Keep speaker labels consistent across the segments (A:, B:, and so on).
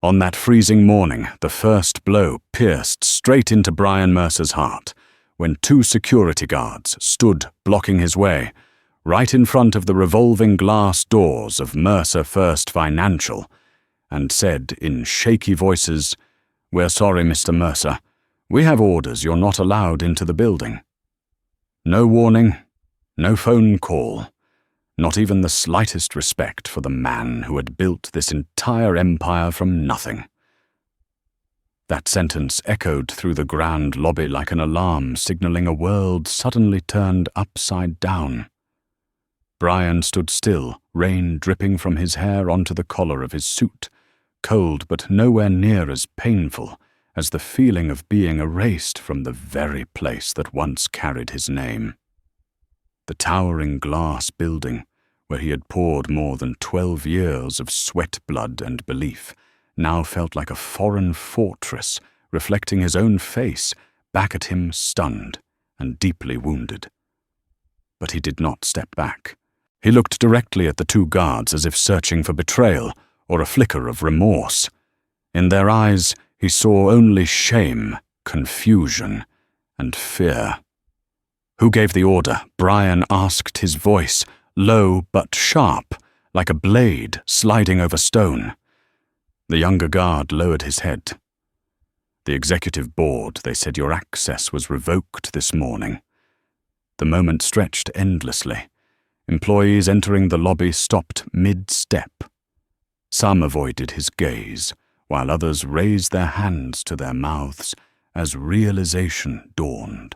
A: On that freezing morning, the first blow pierced straight into Brian Mercer's heart when 2 security guards stood blocking his way, right in front of the revolving glass doors of Mercer First Financial, and said in shaky voices, "We're sorry, Mr. Mercer. We have orders you're not allowed into the building." No warning, no phone call, not even the slightest respect for the man who had built this entire empire from nothing. That sentence echoed through the grand lobby like an alarm signaling a world suddenly turned upside down. Brian stood still, rain dripping from his hair onto the collar of his suit, cold but nowhere near as painful as the feeling of being erased from the very place that once carried his name. The towering glass building, where he had poured more than 12 years of sweat, blood, and belief, now felt like a foreign fortress reflecting his own face back at him, stunned and deeply wounded. But he did not step back. He looked directly at the 2 guards as if searching for betrayal or a flicker of remorse. In their eyes, he saw only shame, confusion, and fear. "Who gave the order?" Brian asked, his voice low but sharp, like a blade sliding over stone. The younger guard lowered his head. "The executive board, they said your access was revoked this morning." The moment stretched endlessly. Employees entering the lobby stopped mid-step. Some avoided his gaze, while others raised their hands to their mouths as realization dawned.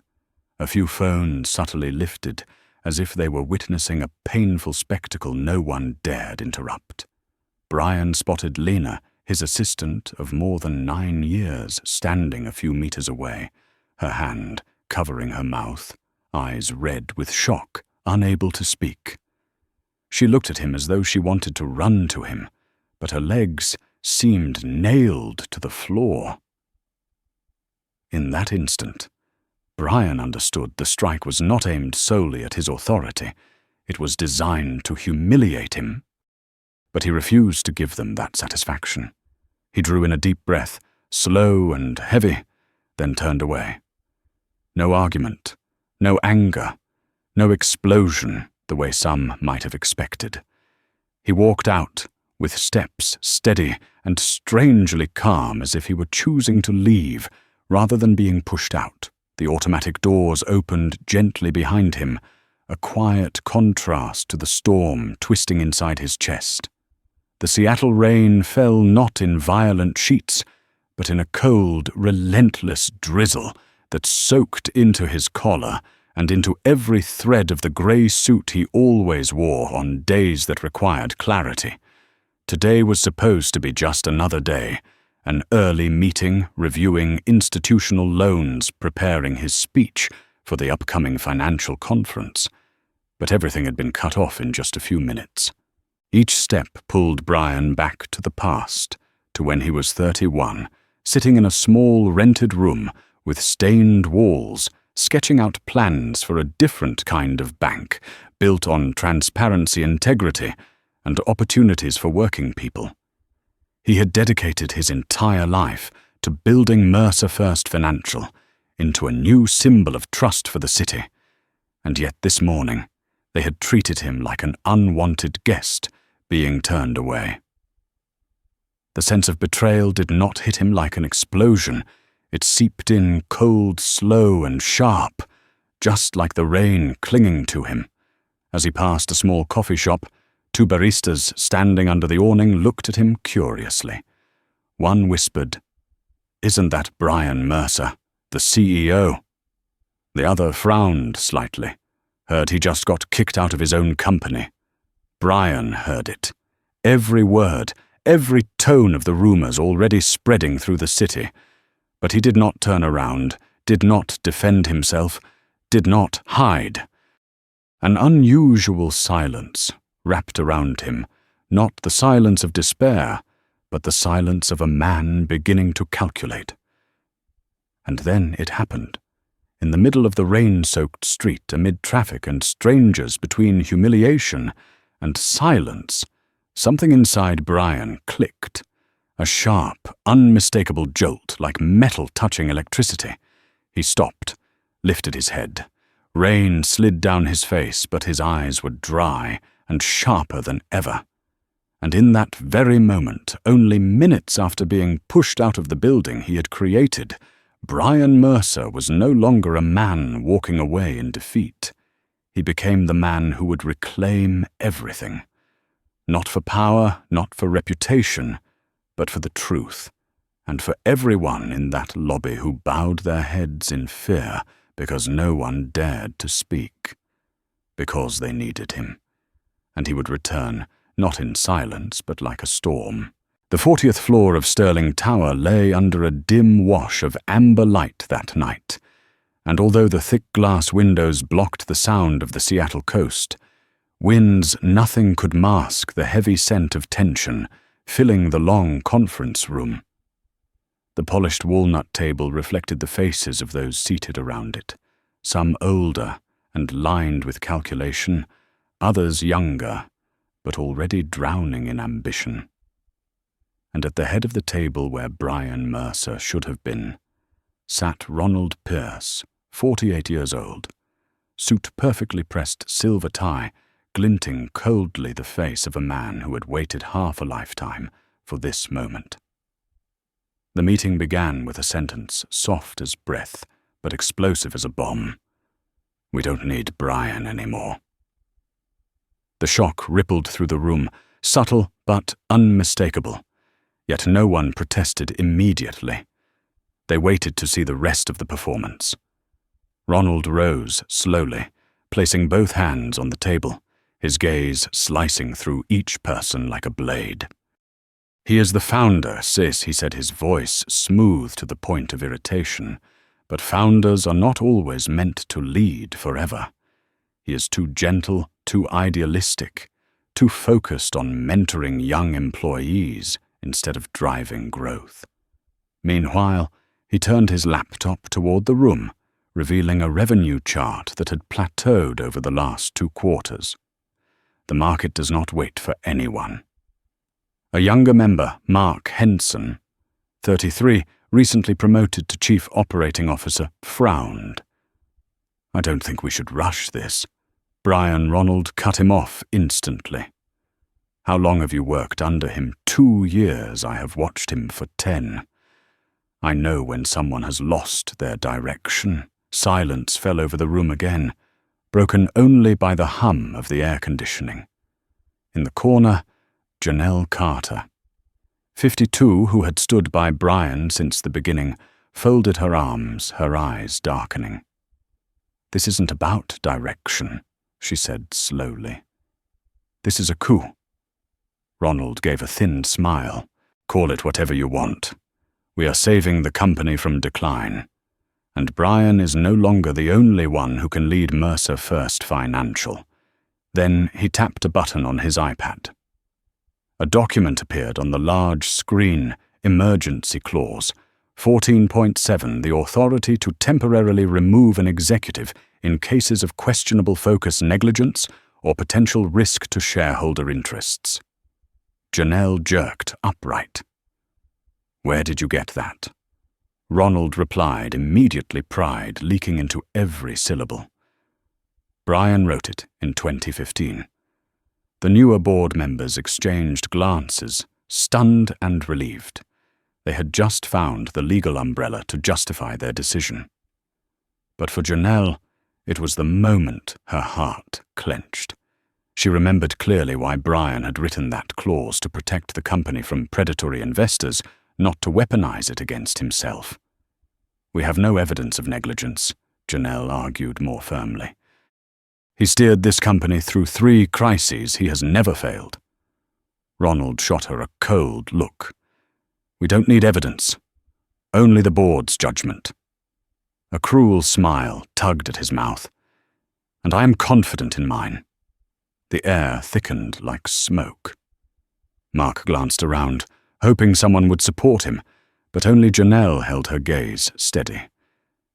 A: A few phones subtly lifted, as if they were witnessing a painful spectacle no one dared interrupt. Brian spotted Lena, his assistant of more than 9 years, standing a few meters away, her hand covering her mouth, eyes red with shock, unable to speak. She looked at him as though she wanted to run to him, but her legs seemed nailed to the floor. In that instant, Brian understood the strike was not aimed solely at his authority. It was designed to humiliate him. But he refused to give them that satisfaction. He drew in a deep breath, slow and heavy, then turned away. No argument, no anger, no explosion the way some might have expected. He walked out, with steps steady and strangely calm, as if he were choosing to leave rather than being pushed out. The automatic doors opened gently behind him, a quiet contrast to the storm twisting inside his chest. The Seattle rain fell not in violent sheets, but in a cold, relentless drizzle that soaked into his collar and into every thread of the grey suit he always wore on days that required clarity. Today was supposed to be just another day, an early meeting reviewing institutional loans, preparing his speech for the upcoming financial conference. But everything had been cut off in just a few minutes. Each step pulled Brian back to the past, to when he was 31, sitting in a small rented room with stained walls, sketching out plans for a different kind of bank, built on transparency, integrity, and opportunities for working people. He had dedicated his entire life to building Mercer First Financial into a new symbol of trust for the city, and yet this morning they had treated him like an unwanted guest being turned away. The sense of betrayal did not hit him like an explosion. It seeped in cold, slow, and sharp, just like the rain clinging to him. As he passed a small coffee shop, 2 baristas standing under the awning looked at him curiously. One whispered, "Isn't that Brian Mercer, the CEO?" The other frowned slightly, heard he just got kicked out of his own company. Brian heard it. Every word, every tone of the rumors already spreading through the city. But he did not turn around, did not defend himself, did not hide. An unusual silence wrapped around him, not the silence of despair, but the silence of a man beginning to calculate. And then it happened. In the middle of the rain-soaked street, amid traffic and strangers, between humiliation and silence, something inside Brian clicked, A sharp, unmistakable jolt like metal touching electricity. He stopped, lifted his head. Rain slid down his face, but his eyes were dry and sharper than ever. And in that very moment, only minutes after being pushed out of the building he had created, Brian Mercer was no longer a man walking away in defeat. He became the man who would reclaim everything. Not for power, not for reputation, but for the truth, and for everyone in that lobby who bowed their heads in fear because no one dared to speak. Because they needed him. And he would return, not in silence, but like a storm. The 40th floor of Sterling Tower lay under a dim wash of amber light that night, and although the thick glass windows blocked the sound of the Seattle coast, winds nothing could mask the heavy scent of tension filling the long conference room. The polished walnut table reflected the faces of those seated around it, some older and lined with calculation, others younger, but already drowning in ambition. And at the head of the table where Brian Mercer should have been, sat Ronald Pierce, 48 years old, suit perfectly pressed silver tie, glinting coldly the face of a man who had waited half a lifetime for this moment. The meeting began with a sentence soft as breath, but explosive as a bomb. "We don't need Brian anymore." The shock rippled through the room, subtle but unmistakable, yet no one protested immediately. They waited to see the rest of the performance. Ronald rose slowly, placing both hands on the table, his gaze slicing through each person like a blade. "He is the founder, sis," he said, his voice smooth to the point of irritation, "but founders are not always meant to lead forever. He is too gentle, too idealistic, too focused on mentoring young employees instead of driving growth." Meanwhile, he turned his laptop toward the room, revealing a revenue chart that had plateaued over the last 2 quarters. The market does not wait for anyone. A younger member, Mark Henson, 33, recently promoted to Chief Operating Officer, frowned. "I don't think we should rush this." Brian Ronald cut him off instantly. "How long have you worked under him? 2 years. I have watched him for 10. I know when someone has lost their direction." Silence fell over the room again, broken only by the hum of the air conditioning. In the corner, Janelle Carter, 52, who had stood by Brian since the beginning, folded her arms, her eyes darkening. "This isn't about direction," she said slowly. "This is a coup." Ronald gave a thin smile. "Call it whatever you want. We are saving the company from decline. And Brian is no longer the only one who can lead Mercer First Financial." Then he tapped a button on his iPad. A document appeared on the large screen, Emergency Clause, 14.7, the authority to temporarily remove an executive in cases of questionable focus negligence or potential risk to shareholder interests. Janelle jerked upright. "Where did you get that?" Ronald replied, immediately pride leaking into every syllable. Brian wrote it in 2015. The newer board members exchanged glances, stunned and relieved. They had just found the legal umbrella to justify their decision. But for Janelle, it was the moment her heart clenched. She remembered clearly why Brian had written that clause to protect the company from predatory investors, not to weaponize it against himself. "We have no evidence of negligence," Janelle argued more firmly. "He steered this company through 3 crises. He has never failed." Ronald shot her a cold look. "We don't need evidence. Only the board's judgment." A cruel smile tugged at his mouth. "And I am confident in mine." The air thickened like smoke. Mark glanced around, hoping someone would support him, but only Janelle held her gaze steady.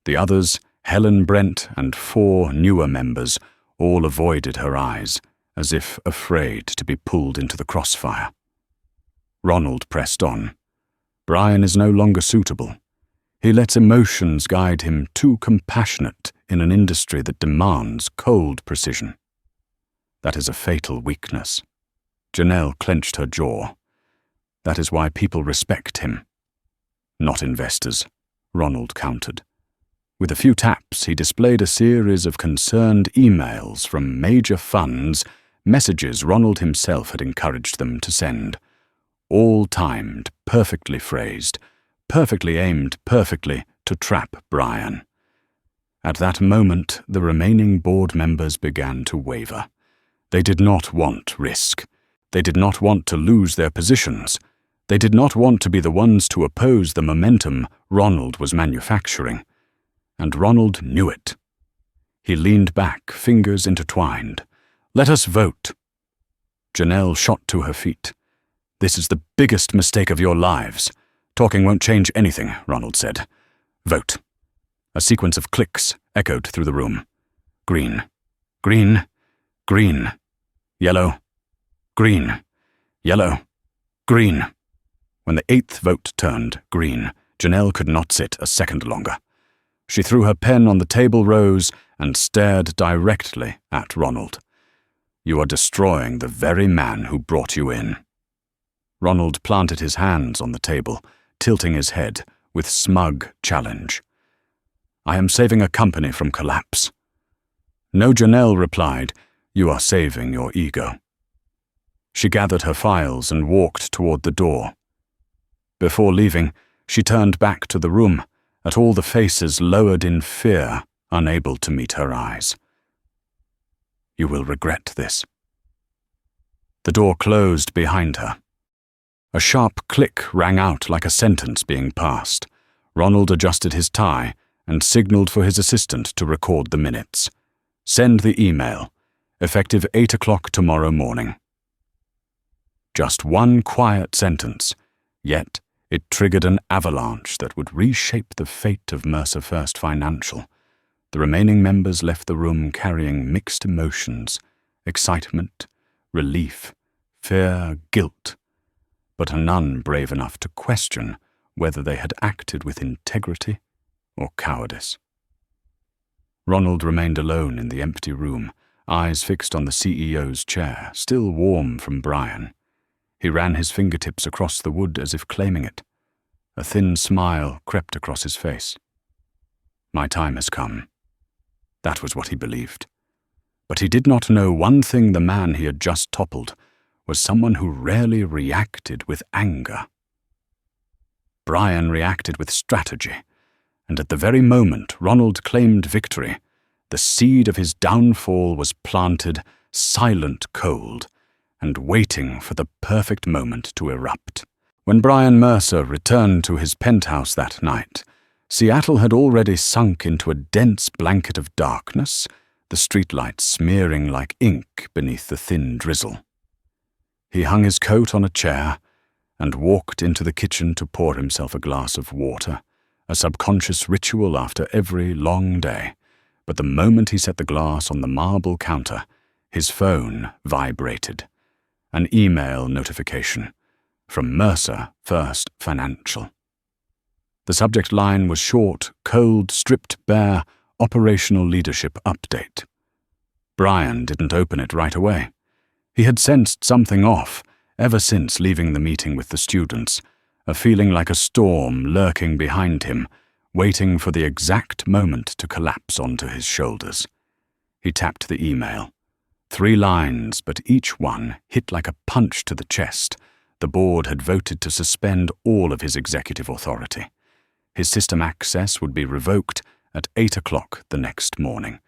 A: The others, Helen Brent and 4 newer members, all avoided her eyes, as if afraid to be pulled into the crossfire. Ronald pressed on. Brian is no longer suitable. He lets emotions guide him, too compassionate in an industry that demands cold precision. That is a fatal weakness. Janelle clenched her jaw. That is why people respect him. Not investors, Ronald countered. With a few taps, he displayed a series of concerned emails from major funds, messages Ronald himself had encouraged them to send. All timed, perfectly phrased, perfectly aimed perfectly to trap Brian. At that moment, the remaining board members began to waver. They did not want risk. They did not want to lose their positions. They did not want to be the ones to oppose the momentum Ronald was manufacturing. And Ronald knew it. He leaned back, fingers intertwined. "Let us vote." Janelle shot to her feet. "This is the biggest mistake of your lives. Talking won't change anything," Ronald said. "Vote." A sequence of clicks echoed through the room. Green. Green. Green. Yellow. Green. Yellow. Green. When the 8th vote turned green, Janelle could not sit a second longer. She threw her pen on the table, rose, and stared directly at Ronald. "You are destroying the very man who brought you in." Ronald planted his hands on the table, tilting his head with smug challenge. "I am saving a company from collapse." No, Janelle replied, "You are saving your ego." She gathered her files and walked toward the door. Before leaving, she turned back to the room, at all the faces lowered in fear, unable to meet her eyes. "You will regret this." The door closed behind her. A sharp click rang out like a sentence being passed. Ronald adjusted his tie and signaled for his assistant to record the minutes. "Send the email. Effective 8 o'clock tomorrow morning." Just one quiet sentence, yet it triggered an avalanche that would reshape the fate of Mercer First Financial. The remaining members left the room carrying mixed emotions: excitement, relief, fear, guilt, but none brave enough to question whether they had acted with integrity or cowardice. Ronald remained alone in the empty room, eyes fixed on the CEO's chair, still warm from Brian. He ran his fingertips across the wood as if claiming it. A thin smile crept across his face. My time has come. That was what he believed. But he did not know one thing: the man he had just toppled was someone who rarely reacted with anger. Brian reacted with strategy, and at the very moment Ronald claimed victory, the seed of his downfall was planted, silent cold, and waiting for the perfect moment to erupt. When Brian Mercer returned to his penthouse that night, Seattle had already sunk into a dense blanket of darkness, the streetlights smearing like ink beneath the thin drizzle. He hung his coat on a chair and walked into the kitchen to pour himself a glass of water, a subconscious ritual after every long day. But the moment he set the glass on the marble counter, his phone vibrated. An email notification from Mercer First Financial. The subject line was short, cold, stripped bare, operational leadership update. Brian didn't open it right away. He had sensed something off ever since leaving the meeting with the students, a feeling like a storm lurking behind him, waiting for the exact moment to collapse onto his shoulders. He tapped the email. 3 lines, but each one hit like a punch to the chest. The board had voted to suspend all of his executive authority. His system access would be revoked at 8 o'clock the next morning.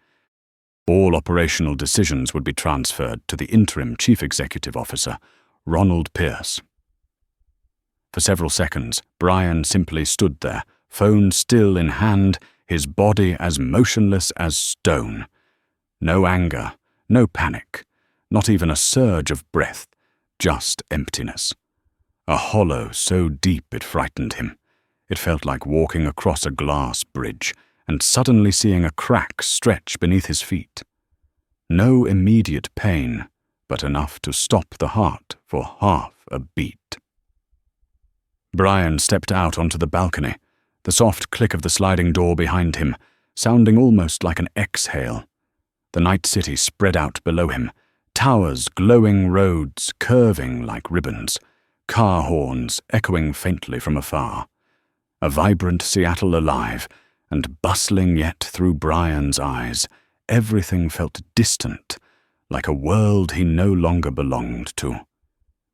A: All operational decisions would be transferred to the interim chief executive officer, Ronald Pierce. For several seconds, Brian simply stood there, phone still in hand, his body as motionless as stone. No anger, no panic, not even a surge of breath, just emptiness. A hollow so deep it frightened him. It felt like walking across a glass bridge and suddenly seeing a crack stretch beneath his feet. No immediate pain, but enough to stop the heart for half a beat. Brian stepped out onto the balcony, the soft click of the sliding door behind him, sounding almost like an exhale. The night city spread out below him, towers, glowing roads, curving like ribbons, car horns echoing faintly from afar. A vibrant Seattle alive, and bustling yet through Brian's eyes, everything felt distant, like a world he no longer belonged to.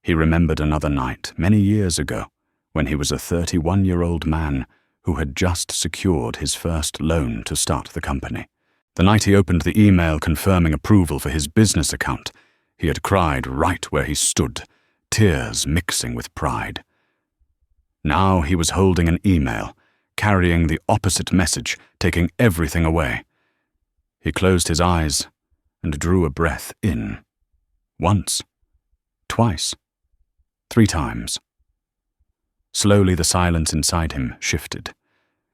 A: He remembered another night, many years ago, when he was a 31-year-old man who had just secured his first loan to start the company. The night he opened the email confirming approval for his business account, he had cried right where he stood, tears mixing with pride. Now he was holding an email, carrying the opposite message, taking everything away. He closed his eyes and drew a breath in. Once, twice, 3 times. Slowly the silence inside him shifted.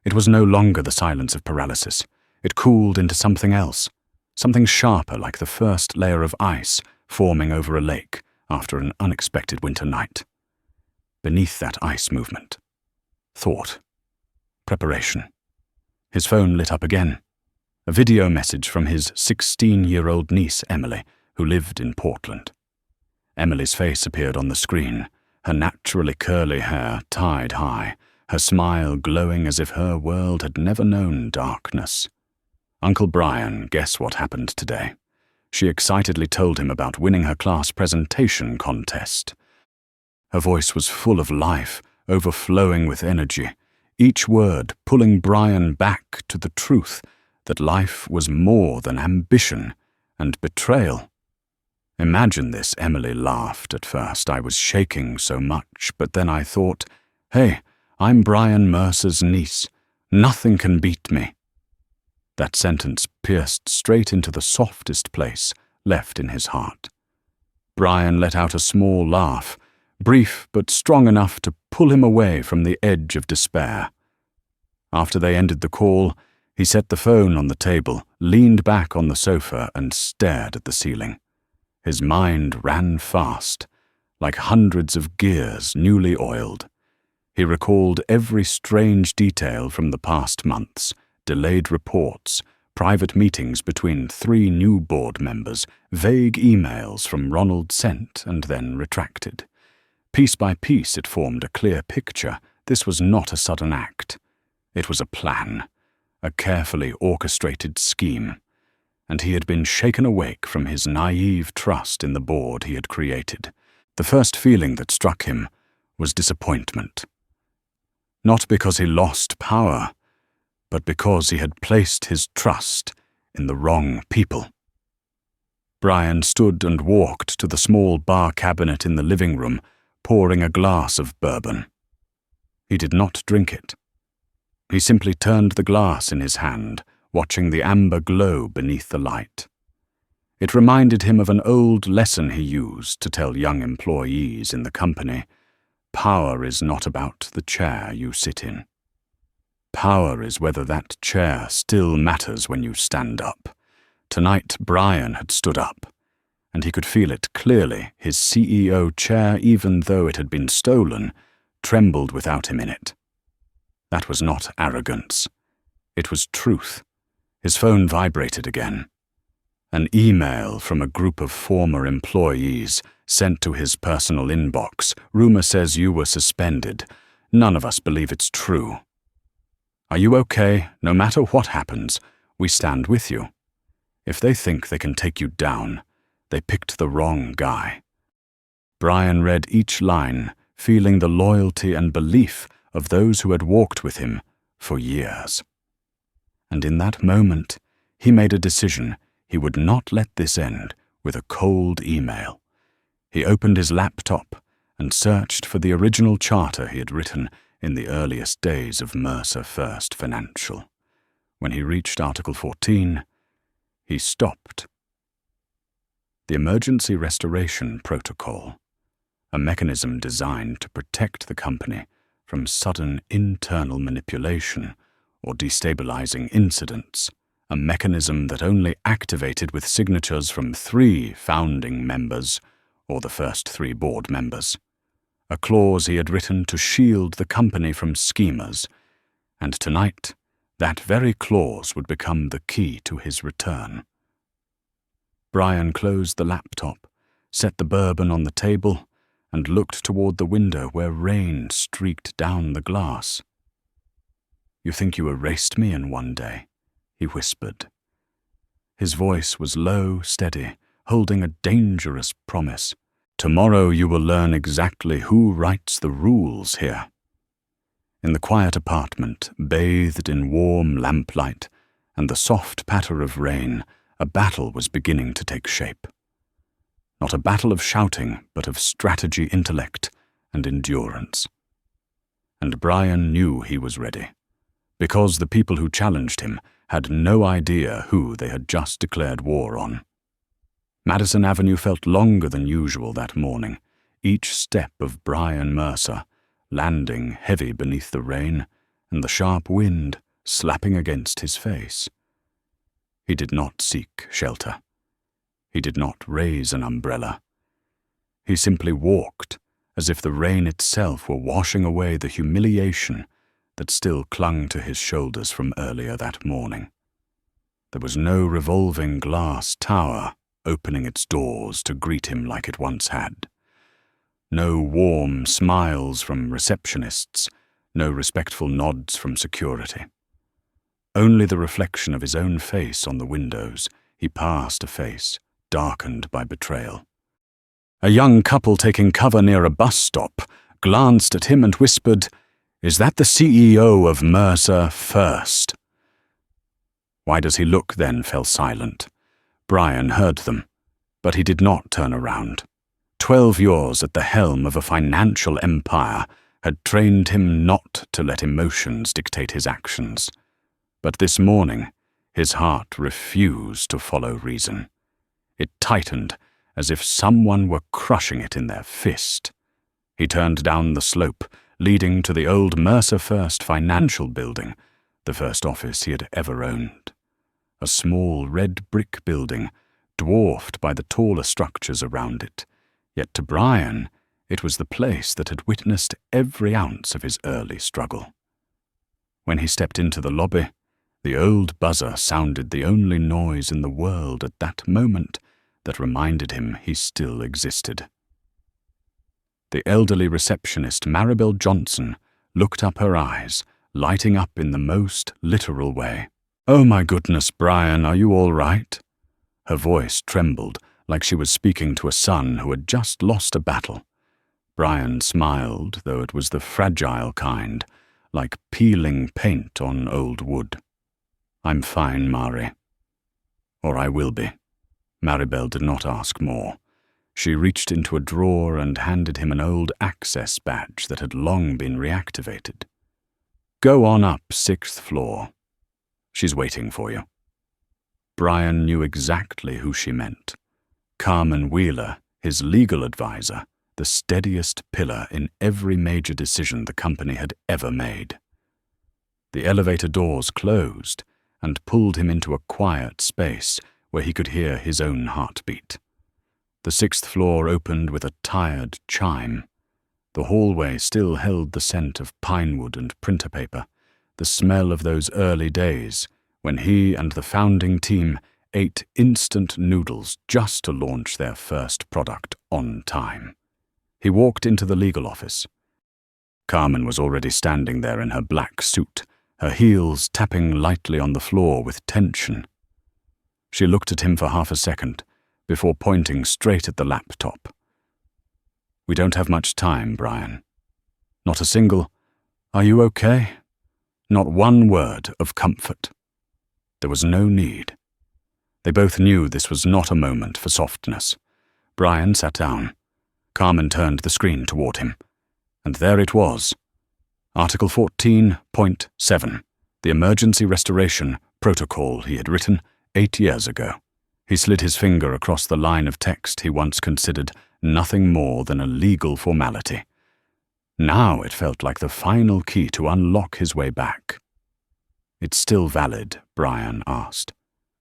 A: It was no longer the silence of paralysis. It cooled into something else, something sharper like the first layer of ice forming over a lake after an unexpected winter night. Beneath that ice movement, thought, preparation. His phone lit up again. A video message from his 16-year-old niece, Emily, who lived in Portland. Emily's face appeared on the screen, her naturally curly hair tied high, her smile glowing as if her world had never known darkness. Uncle Brian, guess what happened today? She excitedly told him about winning her class presentation contest. Her voice was full of life, overflowing with energy, each word pulling Brian back to the truth that life was more than ambition and betrayal. Imagine this, Emily laughed at first. I was shaking so much, but then I thought, hey, I'm Brian Mercer's niece. Nothing can beat me. That sentence pierced straight into the softest place left in his heart. Brian let out a small laugh, brief but strong enough to pull him away from the edge of despair. After they ended the call, he set the phone on the table, leaned back on the sofa, and stared at the ceiling. His mind ran fast, like hundreds of gears newly oiled. He recalled every strange detail from the past months, delayed reports, private meetings between 3 new board members, vague emails from Ronald sent and then retracted. Piece by piece it formed a clear picture. This was not a sudden act. It was a plan, a carefully orchestrated scheme, and he had been shaken awake from his naive trust in the board he had created. The first feeling that struck him was disappointment. Not because he lost power, but because he had placed his trust in the wrong people. Brian stood and walked to the small bar cabinet in the living room, pouring a glass of bourbon. He did not drink it. He simply turned the glass in his hand, watching the amber glow beneath the light. It reminded him of an old lesson he used to tell young employees in the company. Power is not about the chair you sit in. Power is whether that chair still matters when you stand up. Tonight, Brian had stood up, and he could feel it clearly. His CEO chair, even though it had been stolen, trembled without him in it. That was not arrogance. It was truth. His phone vibrated again. An email from a group of former employees sent to his personal inbox. Rumor says you were suspended. None of us believe it's true. Are you okay? No matter what happens, we stand with you. If they think they can take you down, they picked the wrong guy. Brian read each line, feeling the loyalty and belief of those who had walked with him for years. And in that moment, he made a decision. He would not let this end with a cold email. He opened his laptop and searched for the original charter he had written in the earliest days of Mercer First Financial. When he reached Article 14, he stopped. The Emergency Restoration Protocol, a mechanism designed to protect the company from sudden internal manipulation or destabilizing incidents, a mechanism that only activated with signatures from 3 founding members or the first 3 board members. a clause he had written to shield the company from schemers, and tonight that very clause would become the key to his return. Brian closed the laptop, set the bourbon on the table, and looked toward the window where rain streaked down the glass. "You think you erased me in one day?" he whispered. His voice was low, steady, holding a dangerous promise. "Tomorrow you will learn exactly who writes the rules here." In the quiet apartment, bathed in warm lamplight and the soft patter of rain, a battle was beginning to take shape. Not a battle of shouting, but of strategy, intellect, and endurance. And Brian knew he was ready, because the people who challenged him had no idea who they had just declared war on. Madison Avenue felt longer than usual that morning, each step of Brian Mercer landing heavy beneath the rain and the sharp wind slapping against his face. He did not seek shelter. He did not raise an umbrella. He simply walked, as if the rain itself were washing away the humiliation that still clung to his shoulders from earlier that morning. There was no revolving glass tower opening its doors to greet him like it once had. No warm smiles from receptionists, no respectful nods from security. Only the reflection of his own face on the windows, he passed a face darkened by betrayal. A young couple taking cover near a bus stop glanced at him and whispered, "Is that the CEO of Mercer First?" Why Does He Look then fell silent. Brian heard them, but he did not turn around. 12 years at the helm of a financial empire had trained him not to let emotions dictate his actions. But this morning, his heart refused to follow reason. It tightened as if someone were crushing it in their fist. He turned down the slope, leading to the old Mercer First financial building, the first office he had ever owned. A small red brick building, dwarfed by the taller structures around it. Yet to Brian, it was the place that had witnessed every ounce of his early struggle. When he stepped into the lobby, the old buzzer sounded the only noise in the world at that moment that reminded him he still existed. The elderly receptionist, Maribel Johnson, looked up, her eyes lighting up in the most literal way. "Oh my goodness, Brian, are you all right?" Her voice trembled like she was speaking to a son who had just lost a battle. Brian smiled, though it was the fragile kind, like peeling paint on old wood. "I'm fine, Mari. Or I will be." Maribel did not ask more. She reached into a drawer and handed him an old access badge that had long been reactivated. "Go on up 6th floor. She's waiting for you." Brian knew exactly who she meant. Carmen Wheeler, his legal advisor, the steadiest pillar in every major decision the company had ever made. The elevator doors closed and pulled him into a quiet space where he could hear his own heartbeat. The 6th floor opened with a tired chime. The hallway still held the scent of pine wood and printer paper, the smell of those early days when he and the founding team ate instant noodles just to launch their first product on time. He walked into the legal office. Carmen was already standing there in her black suit, her heels tapping lightly on the floor with tension. She looked at him for half a second, before pointing straight at the laptop. "We don't have much time, Brian. Not a single, 'Are you okay?' Not one word of comfort." There was no need. They both knew this was not a moment for softness. Brian sat down. Carmen turned the screen toward him. And there it was. Article 14.7, the emergency restoration protocol he had written 8 years ago. He slid his finger across the line of text he once considered nothing more than a legal formality. Now it felt like the final key to unlock his way back. "It's still valid?" Brian asked.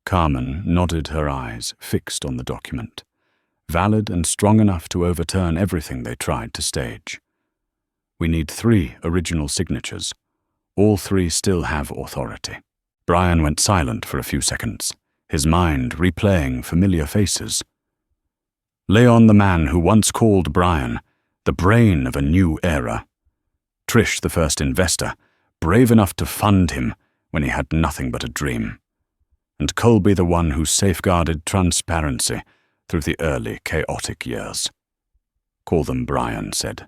A: Carmen nodded, her eyes fixed on the document. Valid and strong enough to overturn everything they tried to stage. We need 3 original signatures. All 3 still have authority. Brian went silent for a few seconds, his mind replaying familiar faces. Leon, the man who once called Brian the brain of a new era. Trish, the first investor, brave enough to fund him when he had nothing but a dream. And Colby, the one who safeguarded transparency through the early chaotic years. Call them Brian said.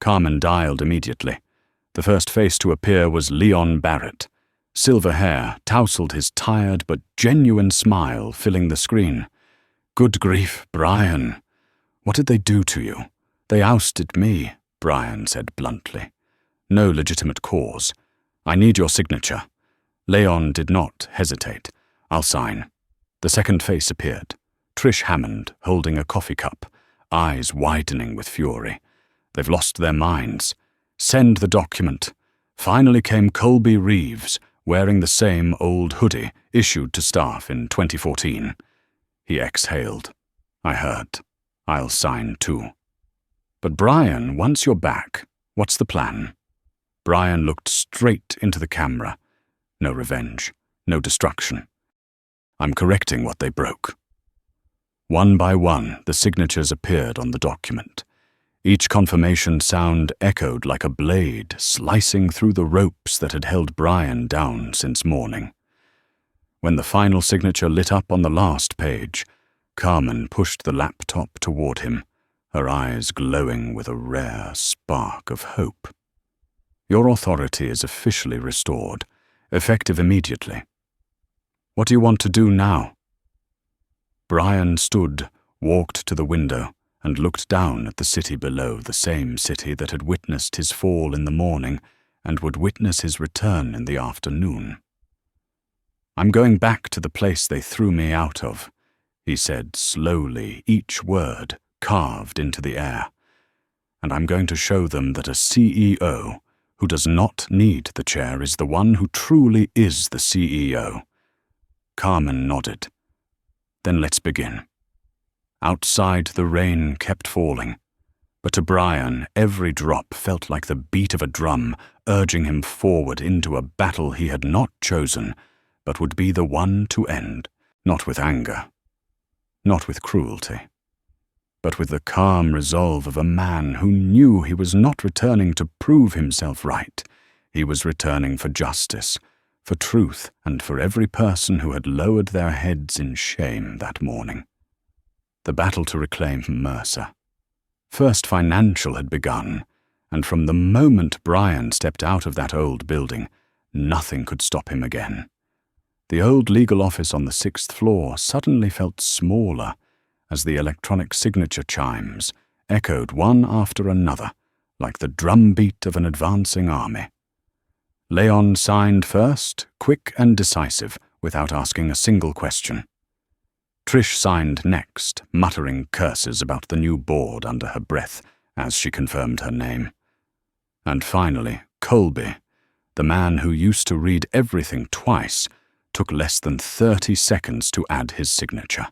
A: Carmen dialed immediately. The first face to appear was Leon Barrett. Silver hair tousled his tired but genuine smile filling the screen. Good grief, Brian. What did they do to you? They ousted me, Brian said bluntly. No legitimate cause. I need your signature. Leon did not hesitate. I'll sign. The second face appeared. Trish Hammond, holding a coffee cup, eyes widening with fury. They've lost their minds. Send the document. Finally came Colby Reeves, wearing the same old hoodie issued to staff in 2014. He exhaled. I heard. I'll sign too. But Brian, once you're back, what's the plan? Brian looked straight into the camera. No revenge. No destruction. I'm correcting what they broke. One by one, the signatures appeared on the document. Each confirmation sound echoed like a blade slicing through the ropes that had held Brian down since morning. When the final signature lit up on the last page, Carmen pushed the laptop toward him, her eyes glowing with a rare spark of hope. Your authority is officially restored, effective immediately. What do you want to do now? Brian stood, walked to the window, and looked down at the city below, the same city that had witnessed his fall in the morning and would witness his return in the afternoon. I'm going back to the place they threw me out of, he said slowly, each word carved into the air. And I'm going to show them that a CEO who does not need the chair is the one who truly is the CEO. Carmen nodded. Then let's begin. Outside, the rain kept falling, but to Brian, every drop felt like the beat of a drum, urging him forward into a battle he had not chosen, but would be the one to end, not with anger, not with cruelty, but with the calm resolve of a man who knew he was not returning to prove himself right. He was returning for justice, for truth, and for every person who had lowered their heads in shame that morning. The battle to reclaim Mercer. First Financial had begun, and from the moment Brian stepped out of that old building, nothing could stop him again. The old legal office on the 6th floor suddenly felt smaller as the electronic signature chimes echoed one after another, like the drumbeat of an advancing army. Leon signed first, quick and decisive, without asking a single question. Trish signed next, muttering curses about the new board under her breath as she confirmed her name. And finally, Colby, the man who used to read everything twice, took less than 30 seconds to add his signature.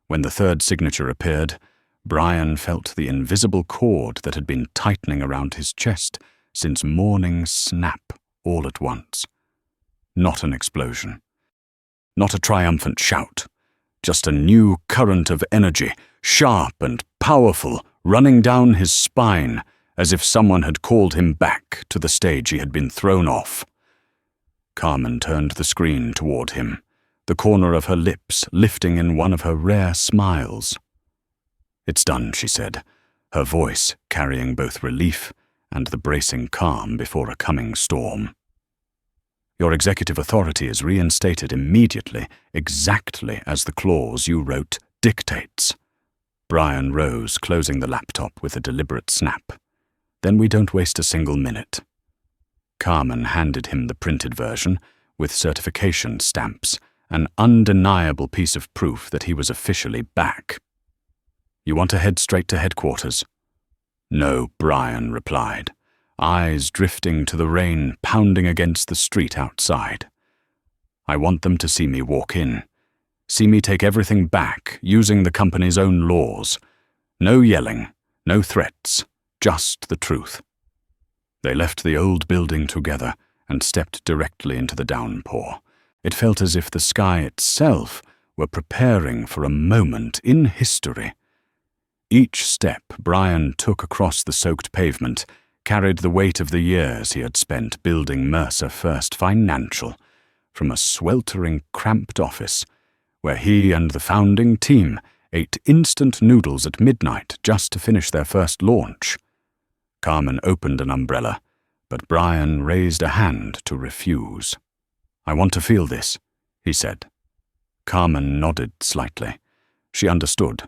A: When the third signature appeared, Brian felt the invisible cord that had been tightening around his chest since morning snap all at once. Not an explosion. Not a triumphant shout. Just a new current of energy, sharp and powerful, running down his spine as if someone had called him back to the stage he had been thrown off. Carmen turned the screen toward him, the corner of her lips lifting in one of her rare smiles. It's done, she said, her voice carrying both relief and the bracing calm before a coming storm. Your executive authority is reinstated immediately, exactly as the clause you wrote dictates. Brian rose, closing the laptop with a deliberate snap. Then we don't waste a single minute. Carmen handed him the printed version, with certification stamps, an undeniable piece of proof that he was officially back. You want to head straight to headquarters? No, Brian replied, eyes drifting to the rain pounding against the street outside. I want them to see me walk in, see me take everything back using the company's own laws. No yelling, no threats, just the truth. They left the old building together and stepped directly into the downpour. It felt as if the sky itself were preparing for a moment in history. Each step Brian took across the soaked pavement carried the weight of the years he had spent building Mercer First Financial, from a sweltering, cramped office where he and the founding team ate instant noodles at midnight just to finish their first launch. Carmen opened an umbrella, but Brian raised a hand to refuse. "I want to feel this," he said. Carmen nodded slightly. She understood.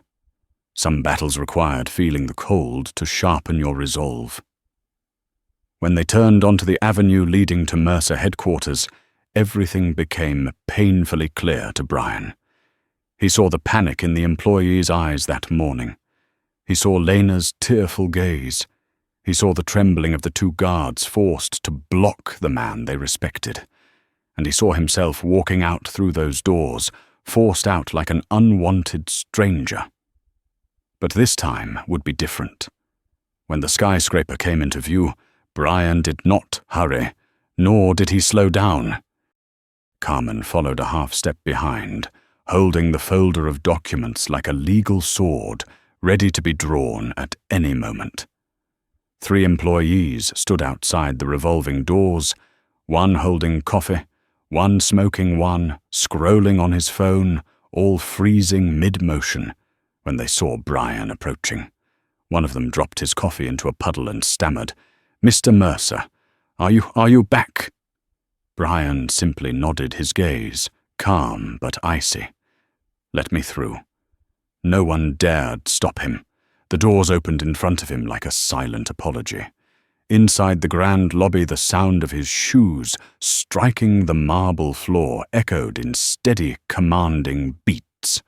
A: Some battles required feeling the cold to sharpen your resolve. When they turned onto the avenue leading to Mercer headquarters, everything became painfully clear to Brian. He saw the panic in the employees' eyes that morning. He saw Lena's tearful gaze. He saw the trembling of the two guards forced to block the man they respected. And he saw himself walking out through those doors, forced out like an unwanted stranger. But this time would be different. When the skyscraper came into view, Brian did not hurry, nor did he slow down. Carmen followed a half-step behind, holding the folder of documents like a legal sword, ready to be drawn at any moment. 3 employees stood outside the revolving doors, one holding coffee, one smoking, one scrolling on his phone, all freezing mid-motion when they saw Brian approaching. One of them dropped his coffee into a puddle and stammered, "Mr. Mercer, are you back?" Brian simply nodded his gaze, calm but icy. "Let me through." No one dared stop him. The doors opened in front of him like a silent apology. Inside the grand lobby, the sound of his shoes striking the marble floor echoed in steady, commanding beats.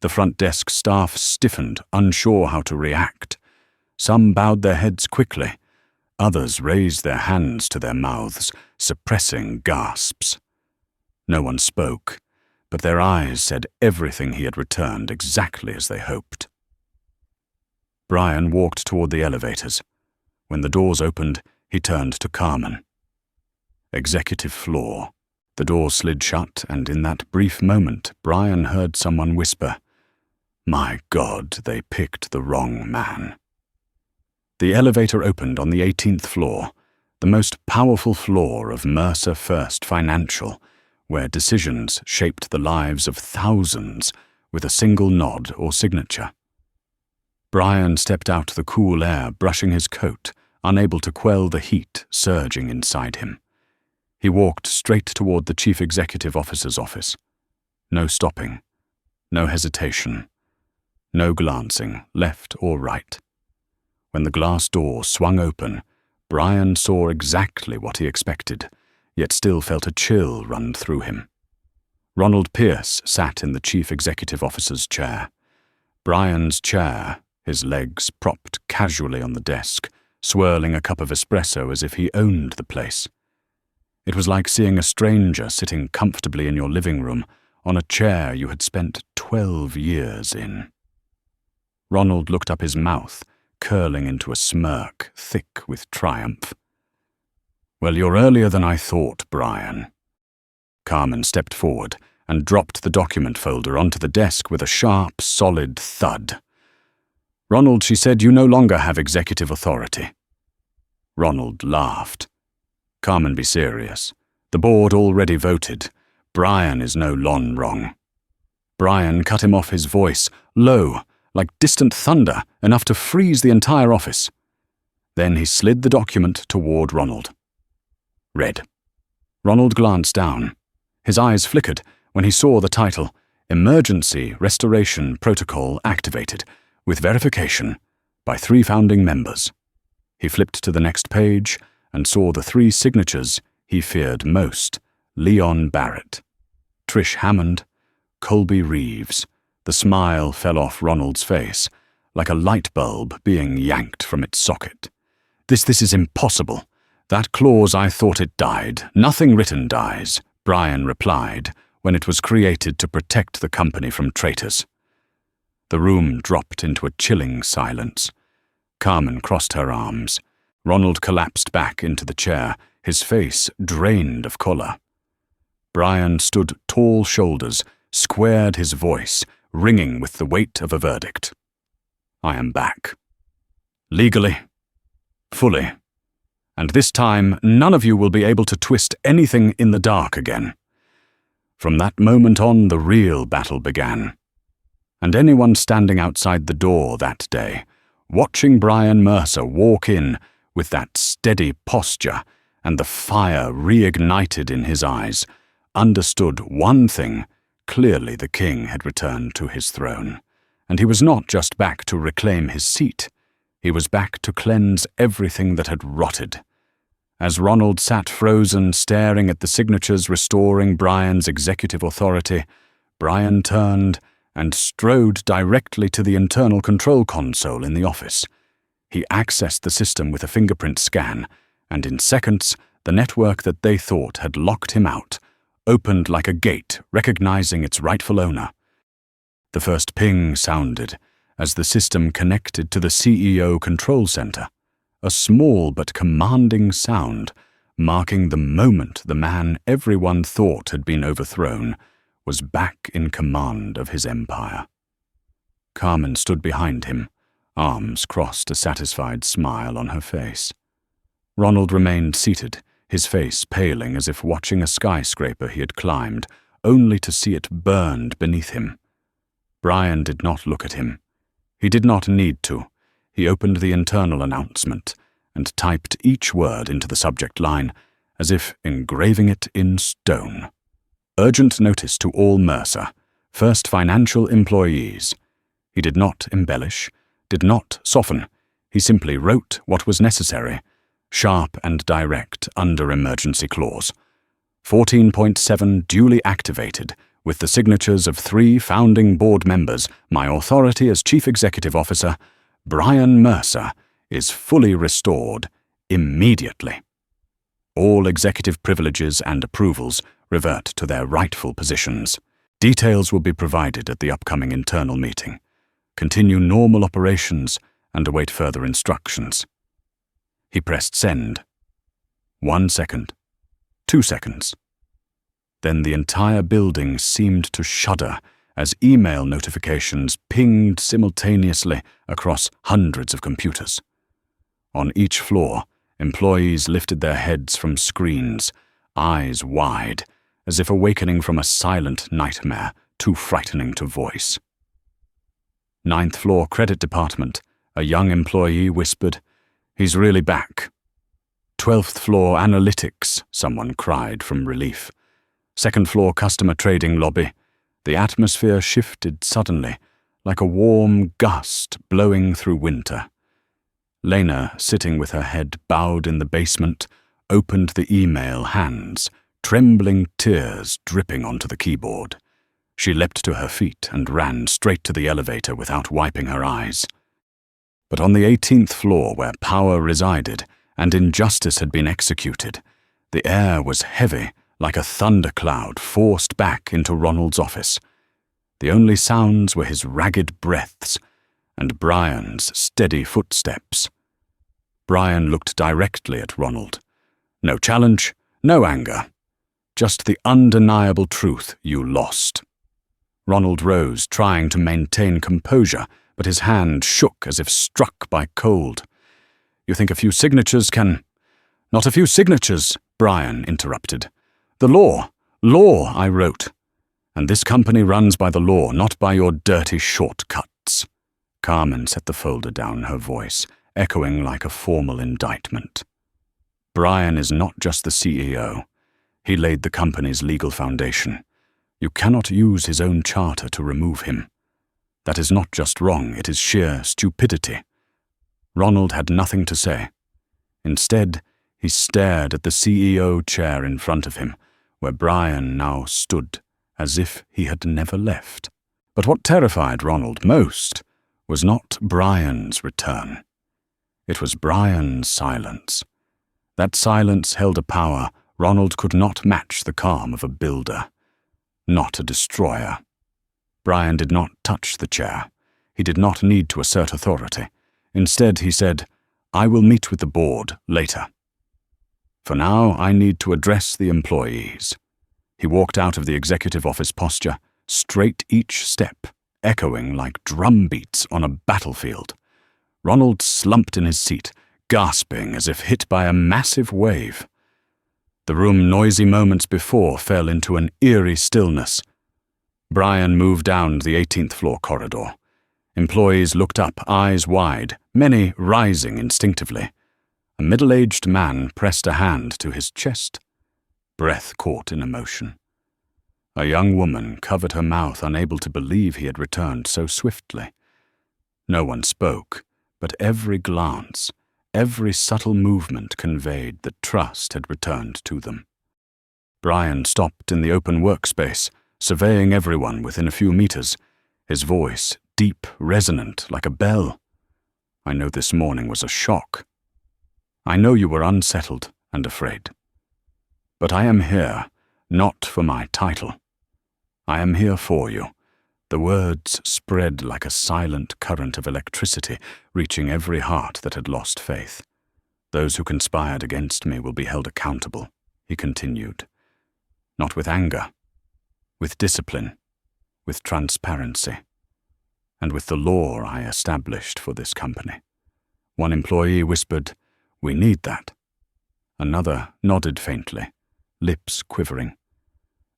A: The front desk staff stiffened, unsure how to react. Some bowed their heads quickly. Others raised their hands to their mouths, suppressing gasps. No one spoke, but their eyes said everything he had returned exactly as they hoped. Brian walked toward the elevators. When the doors opened, he turned to Carmen. Executive floor. The door slid shut, and in that brief moment, Brian heard someone whisper, "My God, they picked the wrong man." The elevator opened on the 18th floor, the most powerful floor of Mercer First Financial, where decisions shaped the lives of thousands with a single nod or signature. Brian stepped out the cool air, brushing his coat, unable to quell the heat surging inside him. He walked straight toward the chief executive officer's office. No stopping, no hesitation, no glancing left or right. When the glass door swung open, Brian saw exactly what he expected, yet still felt a chill run through him. Ronald Pierce sat in the chief executive officer's chair. Brian's chair, his legs propped casually on the desk, swirling a cup of espresso as if he owned the place. It was like seeing a stranger sitting comfortably in your living room on a chair you had spent 12 years in. Ronald looked up, his mouth curling into a smirk thick with triumph. "Well, you're earlier than I thought, Brian." Carmen stepped forward and dropped the document folder onto the desk with a sharp, solid thud. "Ronald," she said, "you no longer have executive authority." Ronald laughed. "Carmen, be serious. The board already voted. Brian is no lon wrong." Brian cut him off, his voice low, like distant thunder, enough to freeze the entire office. Then he slid the document toward Ronald. "Read." Ronald glanced down. His eyes flickered when he saw the title, "Emergency Restoration Protocol Activated, with verification by 3 founding members." He flipped to the next page and saw the 3 signatures he feared most: Leon Barrett, Trish Hammond, Colby Reeves. The smile fell off Ronald's face, like a light bulb being yanked from its socket. This is impossible. That clause, I thought it died. Nothing written dies," Brian replied, when it was created to protect the company from traitors. The room dropped into a chilling silence. Carmen crossed her arms. Ronald collapsed back into the chair, his face drained of color. Brian stood tall shoulders, squared his voice, ringing with the weight of a verdict. I am back. Legally. Fully. And this time, none of you will be able to twist anything in the dark again. From that moment on, the real battle began. And anyone standing outside the door that day, watching Brian Mercer walk in with that steady posture and the fire reignited in his eyes, understood one thing: clearly the king had returned to his throne. And he was not just back to reclaim his seat. He was back to cleanse everything that had rotted. As Ronald sat frozen, staring at the signatures restoring Brian's executive authority, Brian turned and strode directly to the internal control console in the office. He accessed the system with a fingerprint scan, and in seconds, the network that they thought had locked him out opened like a gate, recognizing its rightful owner. The first ping sounded as the system connected to the CEO control center, a small but commanding sound, marking the moment the man everyone thought had been overthrown was back in command of his empire. Carmen stood behind him, arms crossed, a satisfied smile on her face. Ronald remained seated, his face paling as if watching a skyscraper he had climbed, only to see it burned beneath him. Brian did not look at him. He did not need to. He opened the internal announcement and typed each word into the subject line, as if engraving it in stone. Urgent notice to all Mercer, first financial employees. He did not embellish, did not soften. He simply wrote what was necessary, sharp and direct under emergency clause. 14.7 duly activated, with the signatures of 3 founding board members, my authority as Chief Executive Officer, Brian Mercer, is fully restored immediately. All executive privileges and approvals revert to their rightful positions. Details will be provided at the upcoming internal meeting. Continue normal operations and await further instructions. He pressed send. 1 second. 2 seconds. Then the entire building seemed to shudder as email notifications pinged simultaneously across hundreds of computers. On each floor, employees lifted their heads from screens, eyes wide, as if awakening from a silent nightmare too frightening to voice. 9th floor credit department, a young employee whispered, "He's really back." 12th floor analytics, someone cried from relief. 2nd floor customer trading lobby. The atmosphere shifted suddenly, like a warm gust blowing through winter. Lena, sitting with her head bowed in the basement, opened the email, hands, trembling tears dripping onto the keyboard. She leapt to her feet and ran straight to the elevator without wiping her eyes. But on the 18th floor, where power resided and injustice had been executed, the air was heavy, like a thundercloud forced back into Ronald's office. The only sounds were his ragged breaths and Brian's steady footsteps. Brian looked directly at Ronald. No challenge, no anger. Just the undeniable truth: you lost. Ronald rose, trying to maintain composure, but his hand shook as if struck by cold. "You think a few signatures can—" "Not a few signatures," Brian interrupted. "The law, I wrote. And this company runs by the law, not by your dirty shortcuts." Carmen set the folder down, her voice echoing like a formal indictment. "Brian is not just the CEO. He laid the company's legal foundation. You cannot use his own charter to remove him. That is not just wrong, it is sheer stupidity." Ronald had nothing to say. Instead, he stared at the CEO chair in front of him, where Brian now stood, as if he had never left. But what terrified Ronald most was not Brian's return. It was Brian's silence. That silence held a power Ronald could not match: the calm of a builder, not a destroyer. Brian did not touch the chair. He did not need to assert authority. Instead, he said, I will meet with the board later. For now, I need to address the employees." He walked out of the executive office posture, straight each step, echoing like drum beats on a battlefield. Ronald slumped in his seat, gasping as if hit by a massive wave. The room noisy moments before fell into an eerie stillness. Brian moved down the 18th floor corridor. Employees looked up, eyes wide, many rising instinctively. A middle-aged man pressed a hand to his chest. Breath caught in emotion. A young woman covered her mouth, unable to believe he had returned so swiftly. No one spoke, but every glance, every subtle movement conveyed that trust had returned to them. Brian stopped in the open workspace, surveying everyone within a few meters, his voice deep, resonant, like a bell. "I know this morning was a shock. I know you were unsettled and afraid. But I am here, not for my title. I am here for you." The words spread like a silent current of electricity, reaching every heart that had lost faith. "Those who conspired against me will be held accountable," he continued. "Not with anger, with discipline, with transparency, and with the law I established for this company." One employee whispered, "We need that." Another nodded faintly, lips quivering.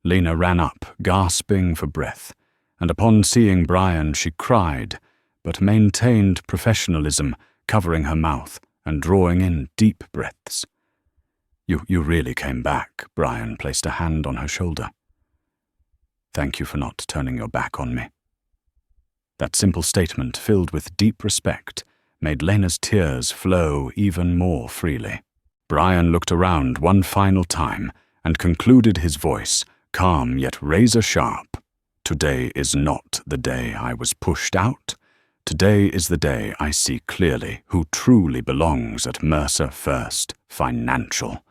A: Lena ran up, gasping for breath, and upon seeing Brian she cried, but maintained professionalism, covering her mouth and drawing in deep breaths. You really came back," Brian placed a hand on her shoulder. "Thank you for not turning your back on me." That simple statement, filled with deep respect, made Lena's tears flow even more freely. Brian looked around one final time and concluded, his voice calm yet razor-sharp. "Today is not the day I was pushed out. Today is the day I see clearly who truly belongs at Mercer First Financial."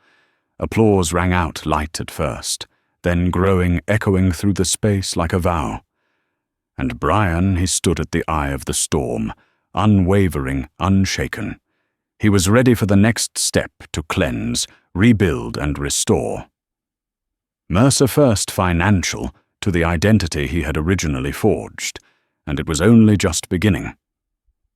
A: Applause rang out light at first, then growing, echoing through the space like a vow. And Brian, he stood at the eye of the storm, unwavering, unshaken. He was ready for the next step to cleanse, rebuild, and restore. Mercer First Financial to the identity he had originally forged, and it was only just beginning.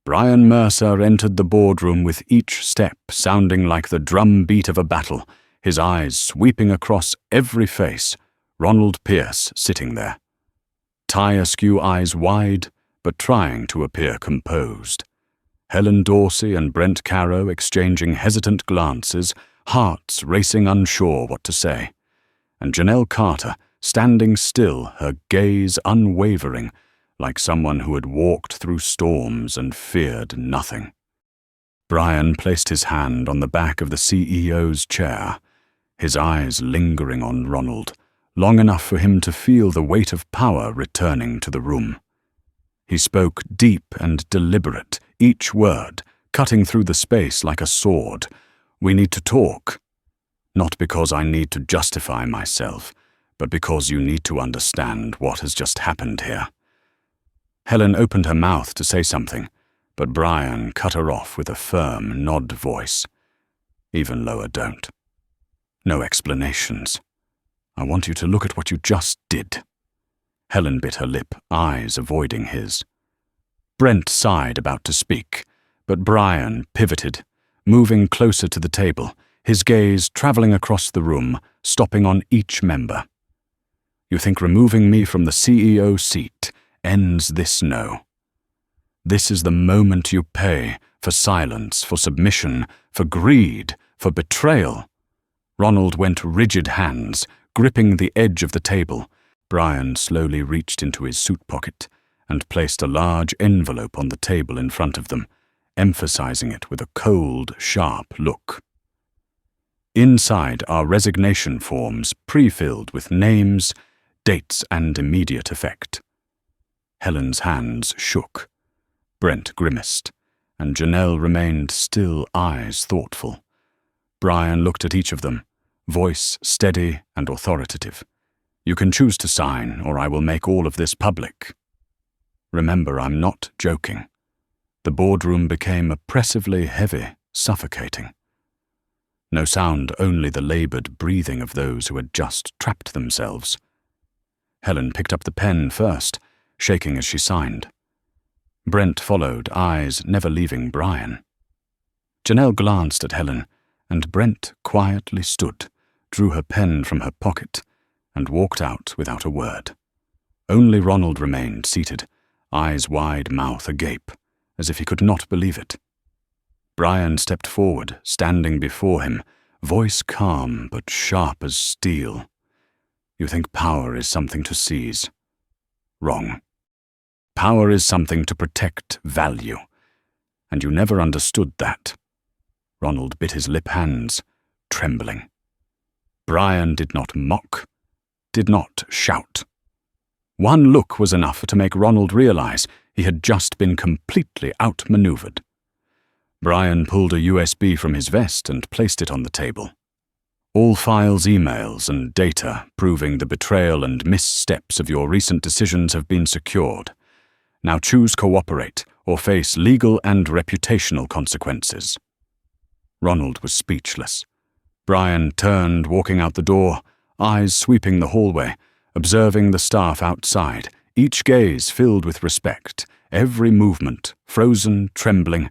A: Brian Mercer entered the boardroom with each step sounding like the drum beat of a battle, his eyes sweeping across every face, Ronald Pierce sitting there. Tie askew, eyes wide, but trying to appear composed. Helen Dorsey and Brent Carrow exchanging hesitant glances, hearts racing unsure what to say. And Janelle Carter standing still, her gaze unwavering, like someone who had walked through storms and feared nothing. Brian placed his hand on the back of the CEO's chair, his eyes lingering on Ronald, long enough for him to feel the weight of power returning to the room. He spoke deep and deliberate, each word cutting through the space like a sword. "We need to talk. Not because I need to justify myself, but because you need to understand what has just happened here." Helen opened her mouth to say something, but Brian cut her off with a firm nod voice. "Even lower, don't. No explanations. I want you to look at what you just did." Helen bit her lip, eyes avoiding his. Brent sighed, about to speak, but Brian pivoted, moving closer to the table, his gaze traveling across the room, stopping on each member. "You think removing me from the CEO seat ends this? No. This is the moment you pay for silence, for submission, for greed, for betrayal." Ronald went rigid hands, gripping the edge of the table. Brian slowly reached into his suit pocket and placed a large envelope on the table in front of them, emphasizing it with a cold, sharp look. Inside are resignation forms pre-filled with names, dates, and immediate effect. Helen's hands shook. Brent grimaced, and Janelle remained still, eyes thoughtful. Brian looked at each of them, voice steady and authoritative. "You can choose to sign, or I will make all of this public." Remember, I'm not joking. The boardroom became oppressively heavy suffocating. No sound, only the labored breathing of those who had just trapped themselves. Helen picked up the pen first, shaking as she signed. Brent followed, eyes never leaving Brian. Janelle glanced at Helen, and Brent quietly stood, drew her pen from her pocket, and walked out without a word. Only Ronald remained seated, eyes wide, mouth agape, as if he could not believe it. Brian stepped forward, standing before him, voice calm but sharp as steel. You think power is something to seize? Wrong. Power is something to protect value, and you never understood that. Ronald bit his lip hands, trembling. Brian did not mock, did not shout. One look was enough to make Ronald realize he had just been completely outmaneuvered. Brian pulled a USB from his vest and placed it on the table. All files, emails, and data proving the betrayal and missteps of your recent decisions have been secured. Now choose cooperate or face legal and reputational consequences. Ronald was speechless. Brian turned, walking out the door, eyes sweeping the hallway, observing the staff outside, each gaze filled with respect, every movement frozen, trembling,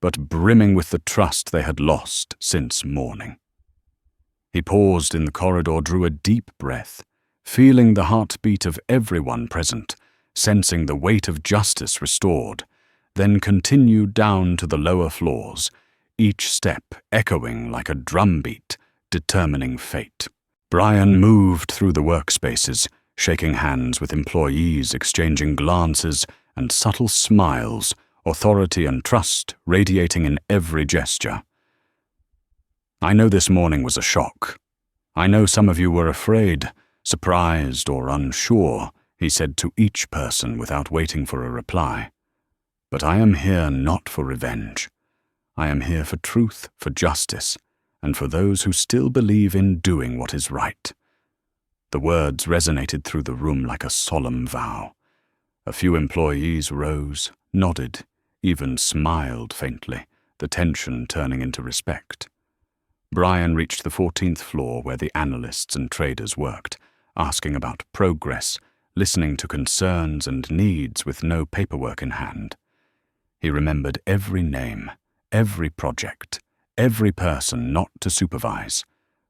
A: but brimming with the trust they had lost since morning. He paused in the corridor, drew a deep breath, feeling the heartbeat of everyone present, sensing the weight of justice restored, then continued down to the lower floors, each step echoing like a drumbeat, determining fate. Brian moved through the workspaces, shaking hands with employees, exchanging glances and subtle smiles, authority and trust radiating in every gesture. I know this morning was a shock. I know some of you were afraid, surprised or unsure, he said to each person without waiting for a reply. But I am here not for revenge. I am here for truth, for justice, and for those who still believe in doing what is right. The words resonated through the room like a solemn vow. A few employees rose, nodded, even smiled faintly, the tension turning into respect. Brian reached the 14th floor where the analysts and traders worked, asking about progress, listening to concerns and needs with no paperwork in hand. He remembered every name, every project, every person not to supervise,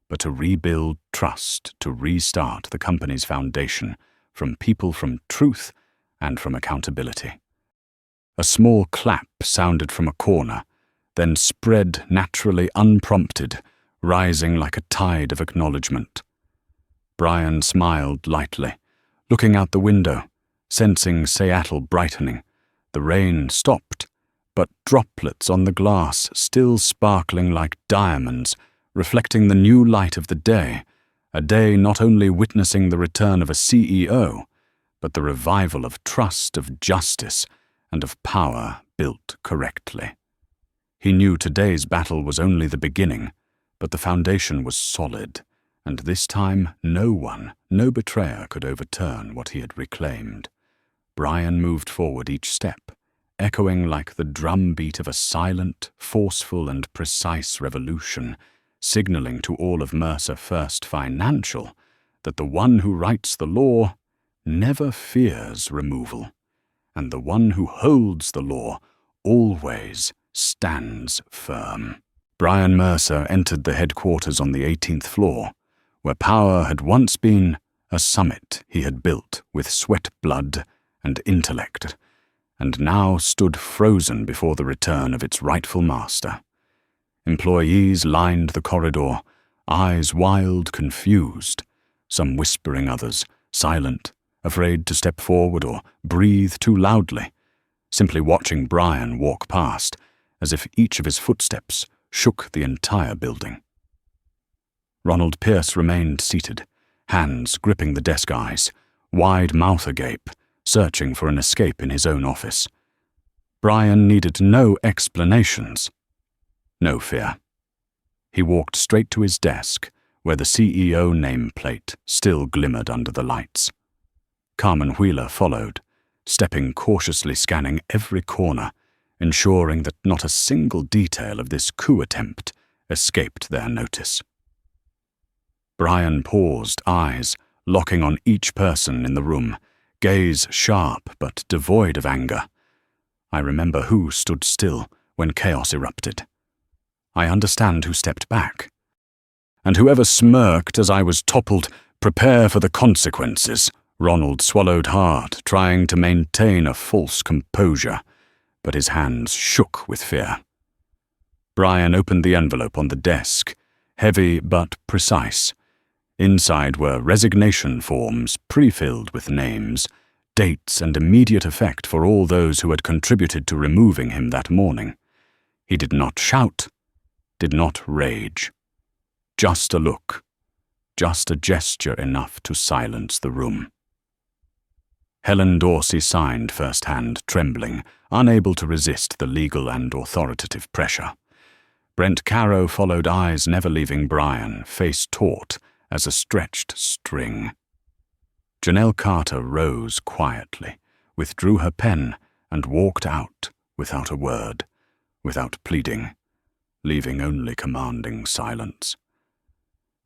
A: but to rebuild trust, to restart the company's foundation from people, from truth, and from accountability. A small clap sounded from a corner, then spread naturally unprompted, rising like a tide of acknowledgement. Brian smiled lightly, looking out the window, sensing Seattle brightening. The rain stopped, but droplets on the glass still sparkling like diamonds, reflecting the new light of the day, a day not only witnessing the return of a CEO, but the revival of trust, of justice, and of power built correctly. He knew today's battle was only the beginning, but the foundation was solid, and this time no one, no betrayer could overturn what he had reclaimed. Brian moved forward each step, echoing like the drumbeat of a silent, forceful, and precise revolution, signaling to all of Mercer First Financial that the one who writes the law never fears removal, and the one who holds the law always stands firm. Brian Mercer entered the headquarters on the 18th floor, where power had once been a summit he had built with sweat, blood, and intellect, and now stood frozen before the return of its rightful master. Employees lined the corridor, eyes wild, confused, some whispering, others silent, afraid to step forward or breathe too loudly, simply watching Brian walk past, as if each of his footsteps shook the entire building. Ronald Pierce remained seated, hands gripping the desk, eyes, wide mouth agape, searching for an escape in his own office. Brian needed no explanations, no fear. He walked straight to his desk, where the CEO nameplate still glimmered under the lights. Carmen Wheeler followed, stepping cautiously, scanning every corner, ensuring that not a single detail of this coup attempt escaped their notice. Brian paused, eyes locking on each person in the room, gaze sharp but devoid of anger. I remember who stood still when chaos erupted. I understand who stepped back. And whoever smirked as I was toppled, prepare for the consequences. Ronald swallowed hard, trying to maintain a false composure, but his hands shook with fear. Brian opened the envelope on the desk, heavy but precise. Inside were resignation forms pre-filled with names, dates, and immediate effect for all those who had contributed to removing him that morning. He did not shout, did not rage. Just a look, just a gesture enough to silence the room. Helen Dorsey signed firsthand, trembling, unable to resist the legal and authoritative pressure. Brent Carrow followed, eyes never leaving Brian, face taut as a stretched string. Janelle Carter rose quietly, withdrew her pen, and walked out without a word, without pleading, leaving only commanding silence.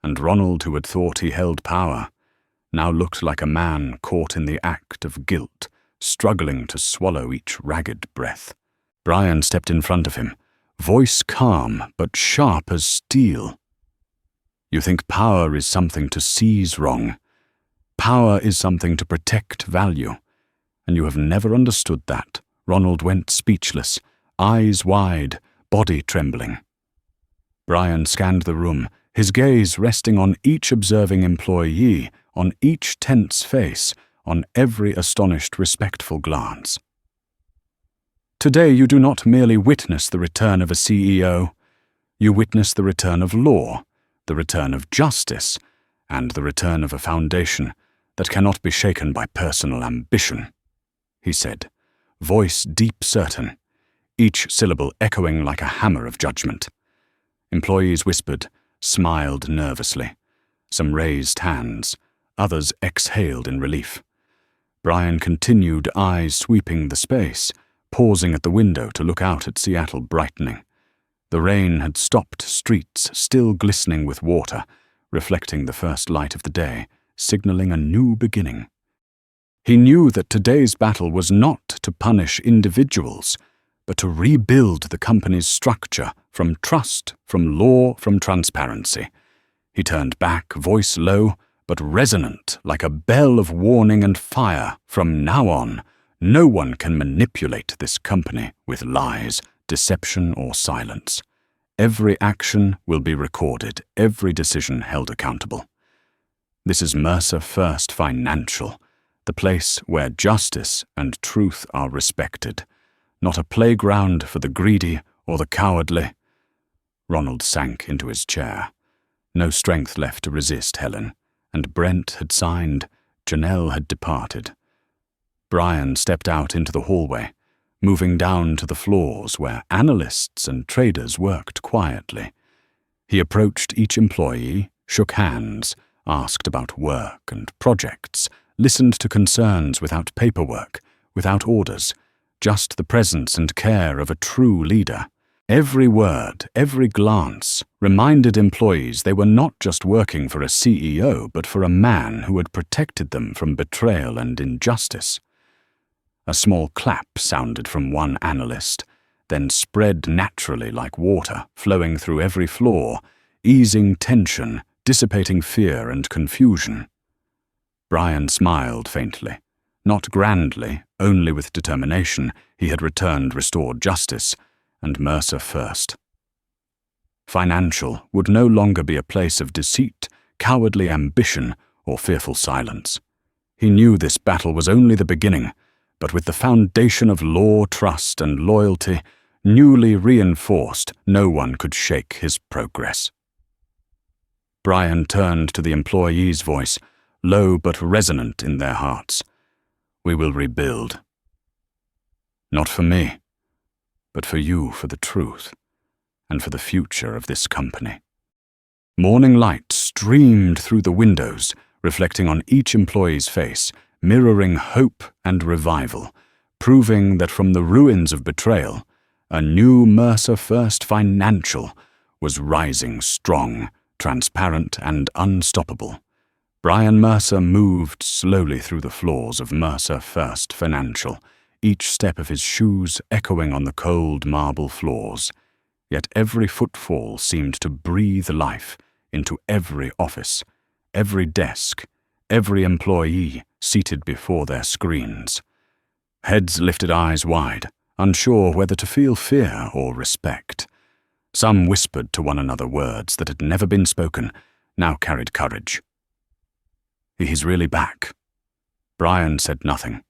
A: And Ronald, who had thought he held power, now looked like a man caught in the act of guilt, struggling to swallow each ragged breath. Brian stepped in front of him, voice calm but sharp as steel. You think power is something to seize wrong. Power is something to protect value. And you have never understood that. Ronald went speechless, eyes wide, body trembling. Brian scanned the room, his gaze resting on each observing employee, on each tense face, on every astonished, respectful glance. Today you do not merely witness the return of a CEO. You witness the return of law, the return of justice, and the return of a foundation that cannot be shaken by personal ambition, he said, voice deep certain, each syllable echoing like a hammer of judgment. Employees whispered, smiled nervously. Some raised hands, others exhaled in relief. Brian continued, eyes sweeping the space, pausing at the window to look out at Seattle brightening. The rain had stopped, streets still glistening with water, reflecting the first light of the day, signaling a new beginning. He knew that today's battle was not to punish individuals, but to rebuild the company's structure from trust, from law, from transparency. He turned back, voice low, but resonant, like a bell of warning and fire. From now on, no one can manipulate this company with lies, deception, or silence. Every action will be recorded, every decision held accountable. This is Mercer First Financial, the place where justice and truth are respected, not a playground for the greedy or the cowardly. Ronald sank into his chair. No strength left to resist Helen, and Brent had signed, Janelle had departed. Brian stepped out into the hallway, moving down to the floors where analysts and traders worked quietly. He approached each employee, shook hands, asked about work and projects, listened to concerns without paperwork, without orders, just the presence and care of a true leader. Every word, every glance reminded employees they were not just working for a CEO, but for a man who had protected them from betrayal and injustice. A small clap sounded from one analyst, then spread naturally like water, flowing through every floor, easing tension, dissipating fear and confusion. Brian smiled faintly. Not grandly, only with determination, he had returned restored justice, and Mercer First. Financial would no longer be a place of deceit, cowardly ambition, or fearful silence. He knew this battle was only the beginning, but with the foundation of law, trust, and loyalty newly reinforced, no one could shake his progress. Brian turned to the employees' voice, low but resonant in their hearts. We will rebuild. Not for me, but for you, for the truth, and for the future of this company. Morning light streamed through the windows, reflecting on each employee's face, mirroring hope and revival, proving that from the ruins of betrayal, A new Mercer First Financial was rising strong, transparent, and unstoppable. Brian Mercer moved slowly through the floors of Mercer First Financial, each step of his shoes echoing on the cold marble floors. Yet every footfall seemed to breathe life into every office, every desk, every employee seated before their screens. Heads lifted, eyes wide, unsure whether to feel fear or respect. Some whispered to one another words that had never been spoken, now carried courage. "He's really back." Brian said nothing.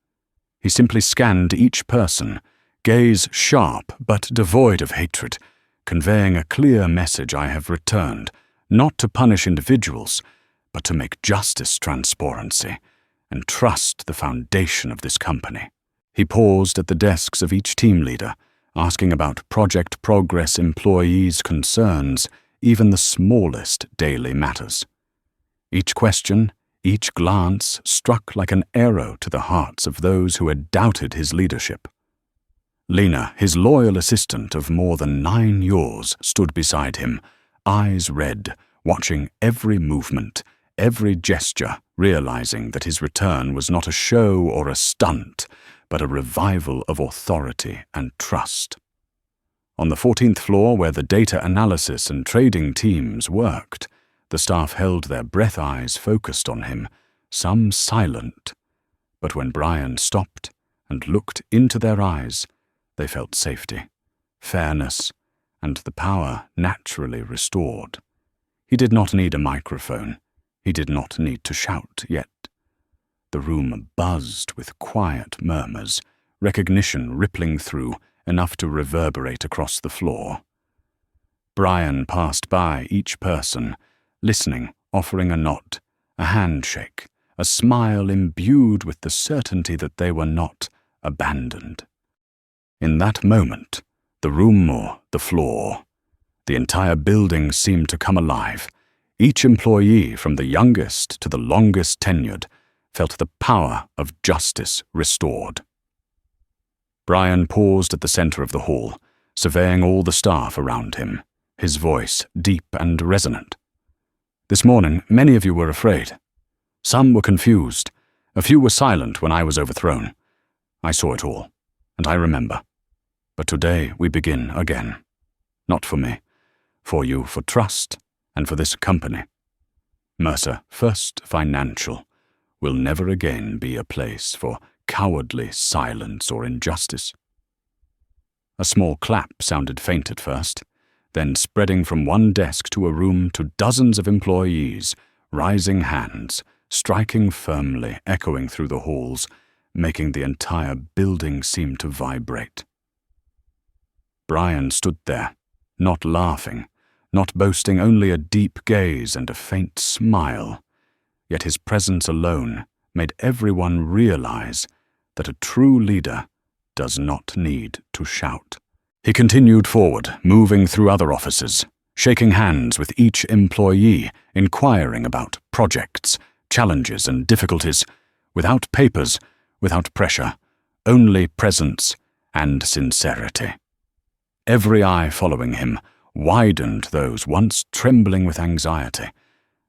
A: He simply scanned each person, gaze sharp but devoid of hatred, conveying a clear message: I have returned, not to punish individuals, but to make justice transparency and trust the foundation of this company. He paused at the desks of each team leader, asking about project progress, employees' concerns, even the smallest daily matters. Each question, each glance struck like an arrow to the hearts of those who had doubted his leadership. Lena, his loyal assistant of more than 9 years, stood beside him, eyes red, watching every movement, every gesture, realizing that his return was not a show or a stunt, but a revival of authority and trust. On the 14th floor, where the data analysis and trading teams worked, the staff held their breath, eyes focused on him, some silent. But when Brian stopped and looked into their eyes, they felt safety, fairness, and the power naturally restored. He did not need a microphone. He did not need to shout, yet the room buzzed with quiet murmurs, recognition rippling through, enough to reverberate across the floor. Brian passed by each person, listening, offering a nod, a handshake, a smile imbued with the certainty that they were not abandoned. In that moment, the room or the floor, the entire building seemed to come alive. Each employee, from the youngest to the longest tenured, felt the power of justice restored. Brian paused at the center of the hall, surveying all the staff around him, his voice deep and resonant. "This morning, many of you were afraid. Some were confused. A few were silent when I was overthrown. I saw it all, and I remember. But today we begin again. Not for me, for you, for trust, and for this company. Mercer First Financial will never again be a place for cowardly silence or injustice." A small clap sounded faint at first, then spreading from one desk to a room to dozens of employees, rising hands, striking firmly, echoing through the halls, making the entire building seem to vibrate. Brian stood there, not laughing, not boasting, only a deep gaze and a faint smile. Yet his presence alone made everyone realize that a true leader does not need to shout. He continued forward, moving through other offices, shaking hands with each employee, inquiring about projects, challenges, and difficulties, without papers, without pressure, only presence and sincerity. Every eye following him widened, those once trembling with anxiety,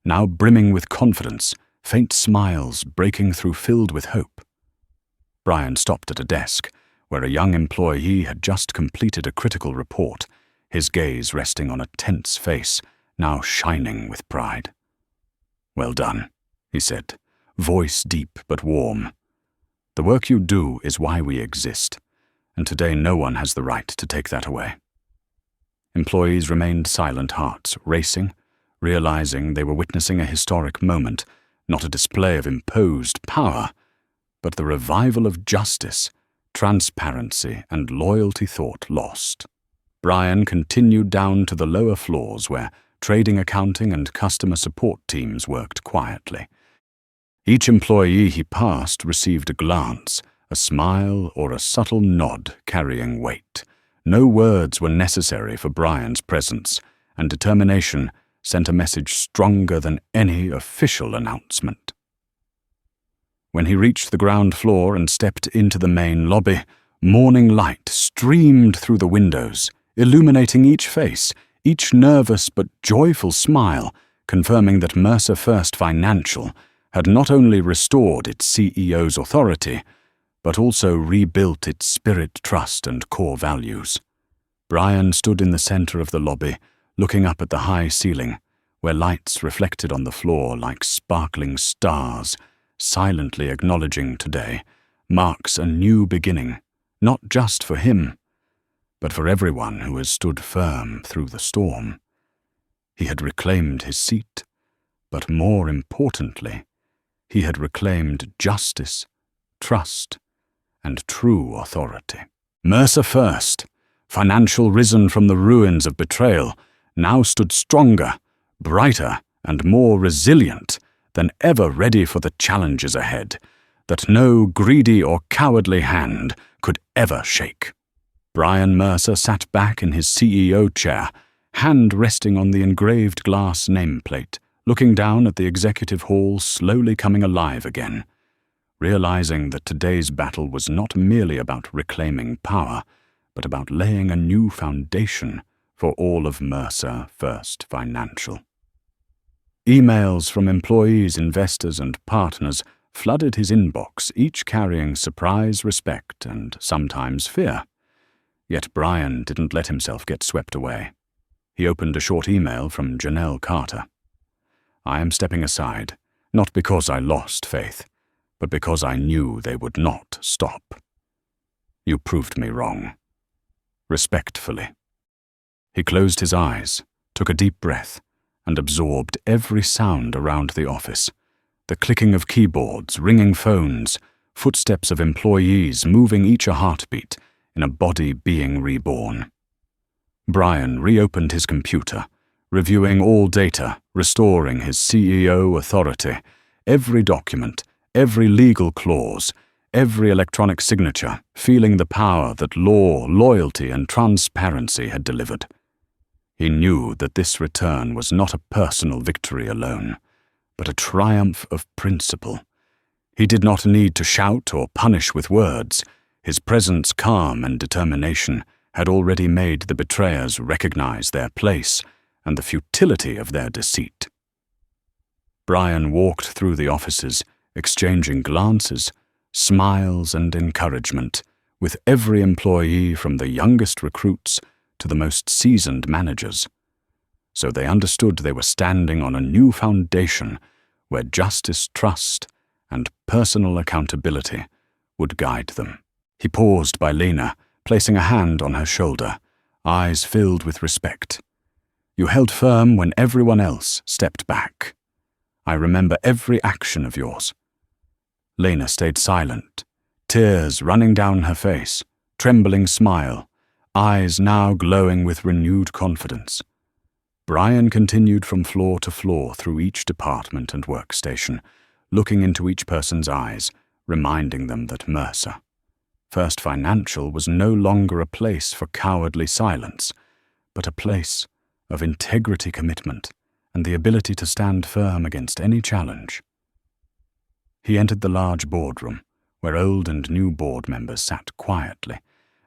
A: now brimming with confidence, faint smiles breaking through, filled with hope. Brian stopped at a desk where a young employee had just completed a critical report, his gaze resting on a tense face, now shining with pride. "Well done," he said, voice deep but warm. "The work you do is why we exist, and today no one has the right to take that away." Employees remained silent, hearts racing, realizing they were witnessing a historic moment, not a display of imposed power, but the revival of justice, transparency, and loyalty thought lost. Brian continued down to the lower floors where trading, accounting, and customer support teams worked quietly. Each employee he passed received a glance, a smile, or a subtle nod carrying weight. No words were necessary, for Brian's presence and determination sent a message stronger than any official announcement. When he reached the ground floor and stepped into the main lobby, Morning light streamed through the windows, illuminating each face, each nervous but joyful smile, confirming that Mercer First Financial had not only restored its CEO's authority, but also rebuilt its spirit, trust, and core values. Brian stood in the center of the lobby, looking up at the high ceiling, where lights reflected on the floor like sparkling stars, silently acknowledging today marks a new beginning, not just for him, but for everyone who has stood firm through the storm. He had reclaimed his seat, but more importantly, he had reclaimed justice, trust, and true authority. Mercer First, Financial, risen from the ruins of betrayal, now stood stronger, brighter, and more resilient than ever, ready for the challenges ahead that no greedy or cowardly hand could ever shake. Brian Mercer sat back in his CEO chair, hand resting on the engraved glass nameplate, looking down at the executive hall slowly coming alive again, realizing that today's battle was not merely about reclaiming power, but about laying a new foundation for all of Mercer First Financial. Emails from employees, investors, and partners flooded his inbox, each carrying surprise, respect, and sometimes fear. Yet Brian didn't let himself get swept away. He opened a short email from Janelle Carter. "I am stepping aside, not because I lost faith, but because I knew they would not stop. You proved me wrong. Respectfully." He closed his eyes, took a deep breath, and absorbed every sound around the office. The clicking of keyboards, ringing phones, footsteps of employees moving each a heartbeat in a body being reborn. Brian reopened his computer, reviewing all data, restoring his CEO authority, every document, every legal clause, every electronic signature, feeling the power that law, loyalty, and transparency had delivered. He knew that this return was not a personal victory alone, but a triumph of principle. He did not need to shout or punish with words. His presence, calm and determination, had already made the betrayers recognize their place and the futility of their deceit. Brian walked through the offices, exchanging glances, smiles, and encouragement with every employee, from the youngest recruits to the most seasoned managers. So they understood they were standing on a new foundation where justice, trust, and personal accountability would guide them. He paused by Lena, placing a hand on her shoulder, eyes filled with respect. "You held firm when everyone else stepped back. I remember every action of yours." Lena stayed silent, tears running down her face, trembling smile, eyes now glowing with renewed confidence. Brian continued from floor to floor through each department and workstation, looking into each person's eyes, reminding them that Mercer First Financial was no longer a place for cowardly silence, but a place of integrity, commitment, and the ability to stand firm against any challenge. He entered the large boardroom, where old and new board members sat quietly,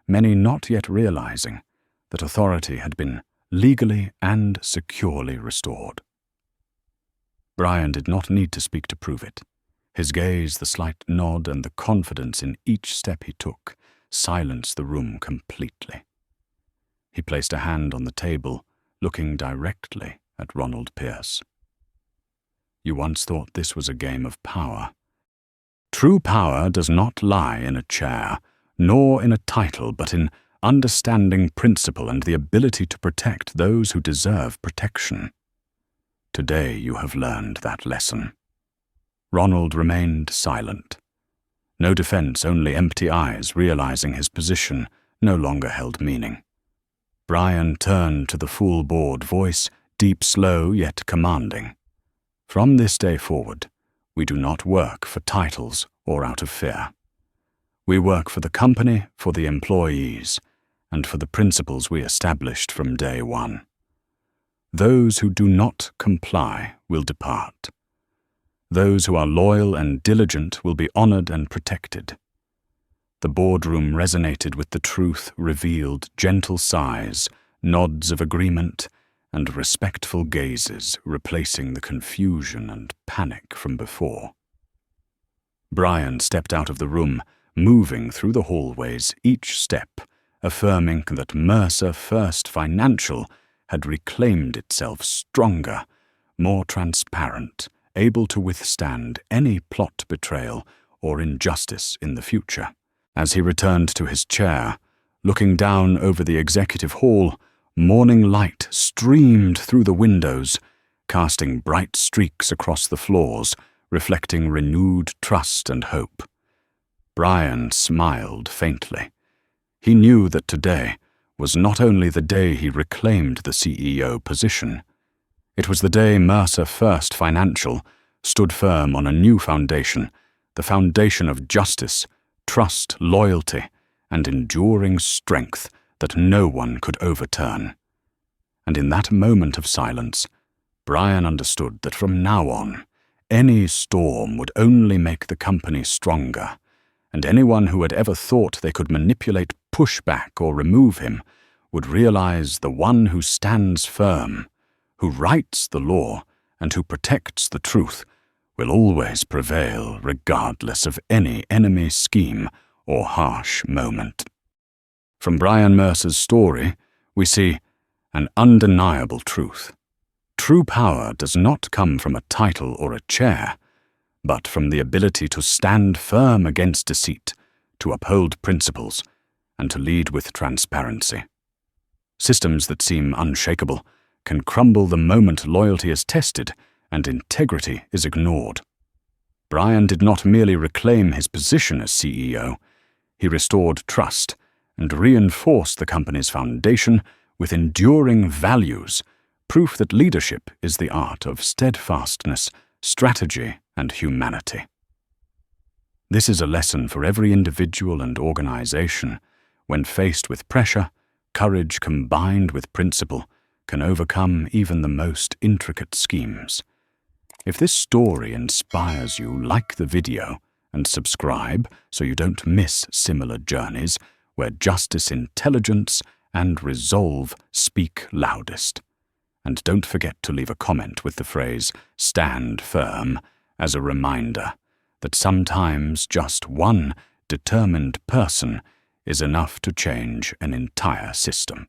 A: many not yet realizing that authority had been legally and securely restored. Brian did not need to speak to prove it. His gaze, the slight nod, and the confidence in each step he took silenced the room completely. He placed a hand on the table, looking directly at Ronald Pierce. "You once thought this was a game of power. True power does not lie in a chair, nor in a title, but in understanding principle and the ability to protect those who deserve protection. Today you have learned that lesson." Ronald remained silent. No defense, only empty eyes, realizing his position no longer held meaning. Brian turned to the full board, voice deep, slow, yet commanding. "From this day forward, we do not work for titles or out of fear. We work for the company, for the employees, and for the principles we established from day one. Those who do not comply will depart. Those who are loyal and diligent will be honored and protected. The boardroom resonated with the truth revealed, gentle sighs, nods of agreement, and respectful gazes replacing the confusion and panic from before. Brian stepped out of the room, moving through the hallways, each step affirming that Mercer First Financial had reclaimed itself stronger, more transparent, able to withstand any plot betrayal or injustice in the future. As he returned to his chair, looking down over the executive hall, morning light streamed through the windows, casting bright streaks across the floors, reflecting renewed trust and hope. Brian smiled faintly. He knew that today was not only the day he reclaimed the CEO position, it was the day Mercer First Financial stood firm on a new foundation, the foundation of justice, trust, loyalty, and enduring strength that no one could overturn. And in that moment of silence, Brian understood that from now on, any storm would only make the company stronger, and anyone who had ever thought they could manipulate, push back, or remove him would realize the one who stands firm, who writes the law, and who protects the truth will always prevail regardless of any enemy scheme or harsh moment. From Brian Mercer's story, we see an undeniable truth. True power does not come from a title or a chair, but from the ability to stand firm against deceit, to uphold principles, and to lead with transparency. Systems that seem unshakable can crumble the moment loyalty is tested and integrity is ignored. Brian did not merely reclaim his position as CEO, he restored trust and reinforced the company's foundation with enduring values, proof that leadership is the art of steadfastness, strategy, and humanity. This is a lesson for every individual and organization. When faced with pressure, courage combined with principle can overcome even the most intricate schemes. If this story inspires you, like the video and subscribe so you don't miss similar journeys where justice, intelligence, and resolve speak loudest. And don't forget to leave a comment with the phrase "stand firm" as a reminder that sometimes just one determined person is enough to change an entire system.